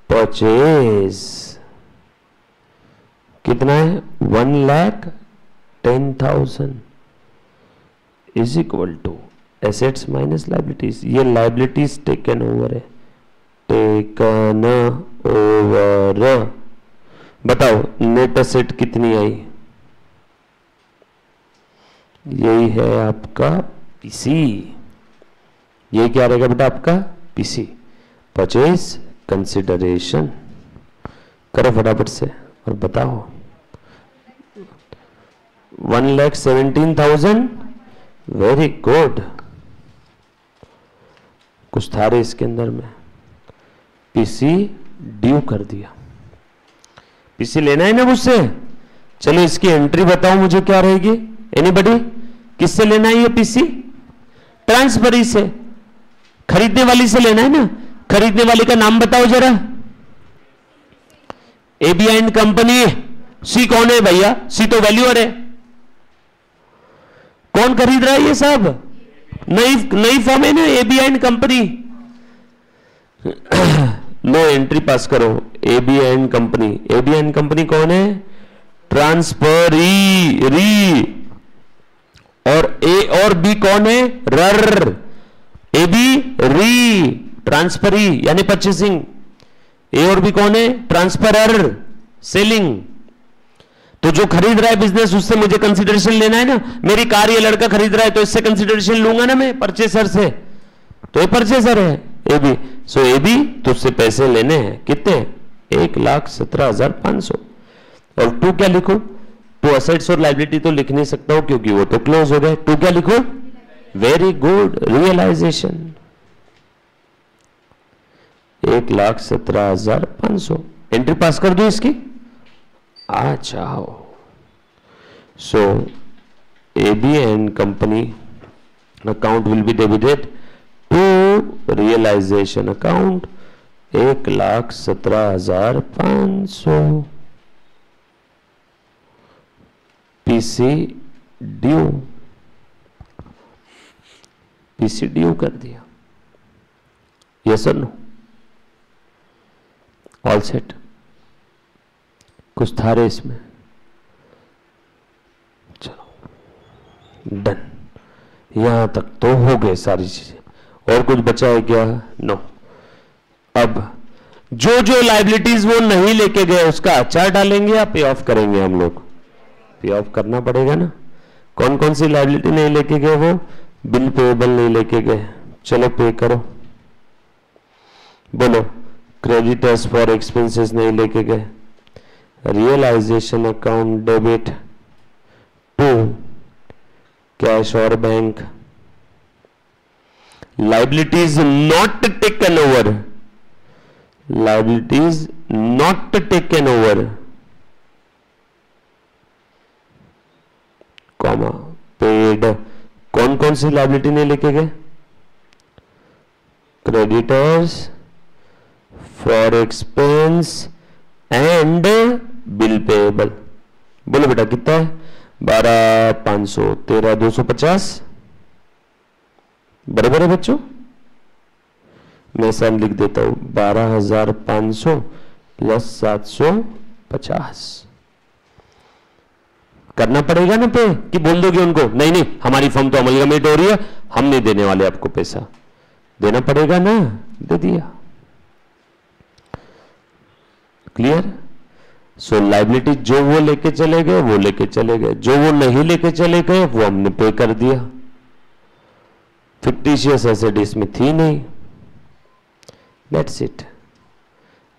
A: परचेज कितना है, 1,10,000 is equal to assets minus liabilities. ये लाइबिलिटीज टेकन ओवर है, टेकन ओवर। बताओ नेट एसेट कितनी आई, यही है आपका पीसी। ये क्या रहेगा बेटा आपका पीसी, परचेज कंसिडरेशन। करो फटाफट से और बताओ, 1,17,000। वेरी गुड, कुछ था रे इसके अंदर में, पीसी ड्यू कर दिया। पीसी लेना है ना मुझसे, चलो इसकी एंट्री बताओ मुझे क्या रहेगी, एनीबडी, किससे लेना है ये पीसी, ट्रांसफरी से, खरीदने वाली से लेना है ना। खरीदने वाली का नाम बताओ जरा, एबी एंड कंपनी। सी कौन है भैया, सी तो वैल्यूअर है। कौन खरीद रहा है ये सब, नई फर्म है ना, AB and company. No entry pass करो, AB and company. AB and company कौन है, ट्रांसफरी री, और ए और बी कौन है, रर। एबी री ट्रांसफरी यानी परचेसिंग, ए और बी कौन है, ट्रांसफरर सेलिंग। तो जो खरीद रहा है बिजनेस उससे मुझे कंसिडरेशन लेना है ना। मेरी कार ये लड़का खरीद रहा है तो इससे कंसिडरेशन लूंगा ना मैं, परचेसर से, तो ये परचेसर है एबी। सो एबी तो उससे पैसे लेने हैं कितने, 1,17,500। और टू क्या लिखो, टू असेट्स और लाइबिलिटी तो लिख नहीं सकता हूं क्योंकि वो तो क्लोज हो गए। टू क्या लिखो, very good, realization 1,17,500। Entry pass कर दो इसकी, आ जाओ। So AB and company account will be debited to realization account 1,17,500 PC due कर दिया। यस और नो? All set? कुछ था रे इसमें? चलो डन, यहां तक तो हो गए सारी चीजें। और कुछ बचा है क्या? नो। अब जो जो लाइबिलिटीज वो नहीं लेके गए उसका अचार डालेंगे या पे ऑफ करेंगे? हम लोग पे ऑफ करना पड़ेगा ना। कौन कौन सी लाइबिलिटी नहीं लेके गए? वो बिल पेएबल नहीं लेके गए, चलो पे करो। बोलो, क्रेडिटर्स फॉर एक्सपेंसेस नहीं लेके गए, realisation account debit to cash और bank, liabilities not taken over, liabilities not taken over, comma paid. कौन कौन सी लाइबिलिटी नहीं लेके गए? Creditors for expense and bill payable. बोलो बेटा कितना है? 12,500, 13,250 बराबर है बच्चों? मैं सब लिख देता हूं, 12,500 प्लस 750 करना पड़ेगा ना पे, कि बोल दोगे उनको नहीं नहीं हमारी फर्म तो अमलगमेट हो रही है, हम नहीं देने वाले आपको पैसा? देना पड़ेगा ना, दे दिया। क्लियर? सो लाइबिलिटी जो वो लेके चले गए वो लेके चले गए, जो वो नहीं लेके चले गए वो हमने पे कर दिया। फिक्टिशियस एसेट इसमें थी नहीं। That's it.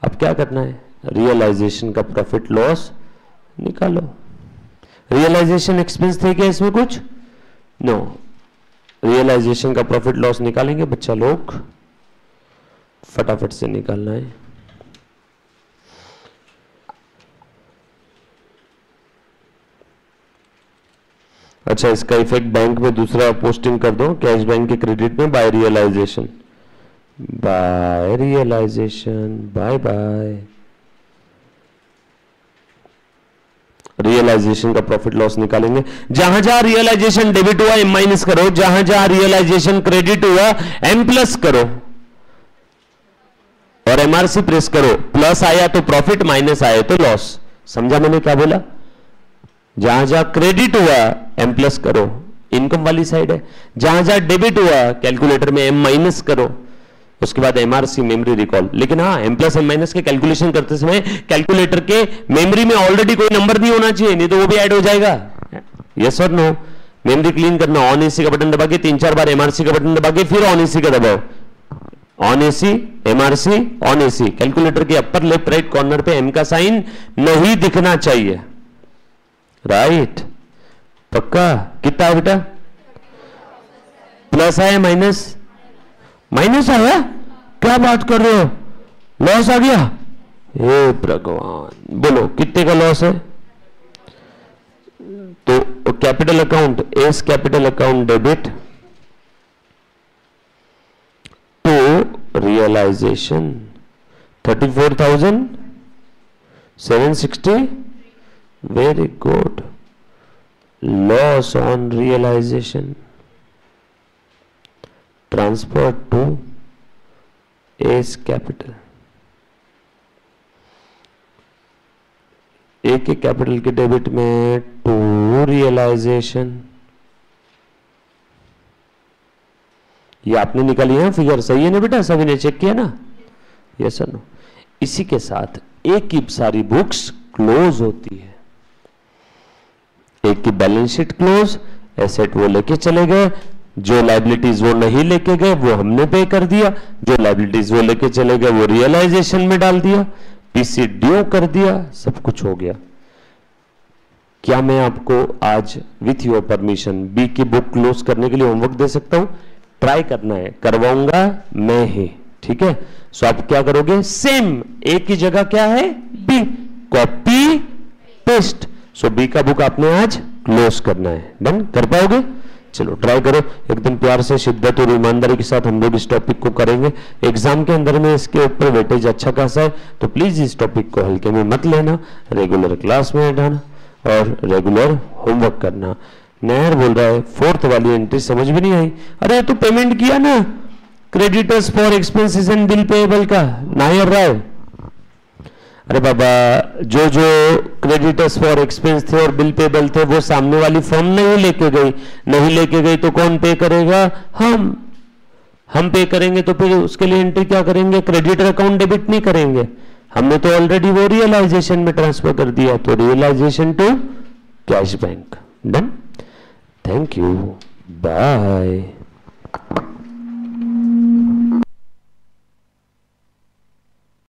A: अब क्या करना है? रियलाइजेशन का प्रॉफिट लॉस निकालो। रियलाइजेशन एक्सपेंस थे क्या इसमें कुछ? नो। रियलाइजेशन का प्रॉफिट लॉस निकालेंगे बच्चा लोग, फटाफट से निकालना है। अच्छा, इसका इफेक्ट बैंक में दूसरा पोस्टिंग कर दो, कैश बैंक के क्रेडिट में by realization, by realization, by by. Realization का प्रॉफिट लॉस निकालेंगे। जहां जहां रियलाइजेशन डेबिट हुआ एम माइनस करो, जहां जहां रियलाइजेशन क्रेडिट हुआ एम प्लस करो और एमआरसी प्रेस करो। प्लस आया तो प्रॉफिट, माइनस आया तो लॉस। समझा मैंने क्या बोला? जहां जहां क्रेडिट हुआ एम प्लस करो, इनकम वाली साइड है। जहां जहां डेबिट हुआ कैलकुलेटर में एम माइनस करो, उसके बाद एमआरसी मेमोरी रिकॉल। लेकिन हाँ, एम प्लस एम माइनस के कैलकुलेशन करते समय कैलकुलेटर के मेमोरी में ऑलरेडी कोई नंबर नहीं होना चाहिए, नहीं तो वो भी ऐड हो जाएगा। यस और नो? मेमोरी क्लीन करना, ऑन एसी का बटन दबा के 3-4 बार एमआरसी का बटन दबा के फिर ऑन एसी का दबाओ। On AC, MRC, on AC. Calculator के अपर लेफ्ट राइट कॉर्नर पे एम का साइन नहीं दिखना चाहिए। राइट? पक्का? कितना है बेटा? प्लस आया माइनस? माइनस आया? क्या बात कर रहे हो? लॉस आ गया? हे भगवान, बोलो कितने का लॉस है? तो capital account, S capital account debit to realisation 34,760। Very good. Loss on realisation transfer to S capital. A के कैपिटल के डेबिट में टू रियलाइजेशन। ये आपने निकाली है फिगर, सही है ना बेटा? सभी ने चेक किया ना? यस और नो? इसी के साथ एक की सारी बुक्स क्लोज होती है। एक की बैलेंस शीट क्लोज, एसेट वो लेके चले गए, जो लाइबिलिटीज वो नहीं लेके गए वो हमने पे कर दिया, जो लाइबिलिटीज वो लेके चले गए वो रियलाइजेशन में डाल दिया, पीसी ड्यू कर दिया, सब कुछ हो गया। क्या मैं आपको आज विथ योर परमिशन बी की बुक क्लोज करने के लिए होमवर्क दे सकता हूं? ट्राई करना है, करवाऊंगा मैं ही, ठीक है? सो आप क्या करोगे? सेम ए की जगह क्या है? बी, कॉपी
B: क्लोज्ड, सो बी का बुक आपने आज क्लोज करना है। डन, कर पाओगे? चलो ट्राई करो, एकदम प्यार से, शिद्दत और ईमानदारी के साथ हम लोग इस टॉपिक को करेंगे। एग्जाम के अंदर में इसके ऊपर वेटेज अच्छा खासा है, तो प्लीज इस टॉपिक को हल्के में मत लेना, रेगुलर क्लास में आना और रेगुलर होमवर्क करना। नायर बोल रहा है फोर्थ वाली एंट्री समझ भी नहीं आई। अरे तो पेमेंट किया ना creditors for expenses and bill payable का, नायर राय। अरे बाबा, जो जो क्रेडिटर्स फॉर एक्सपेंस थे और बिल पेबल थे वो सामने वाली फर्म नहीं लेके गई तो कौन पे करेगा? हम पे करेंगे। तो फिर उसके लिए एंट्री क्या करेंगे? क्रेडिटर अकाउंट डेबिट नहीं करेंगे, हमने तो ऑलरेडी वो रियलाइजेशन में ट्रांसफर कर दिया, तो realization to cash bank. Done, thank you, bye.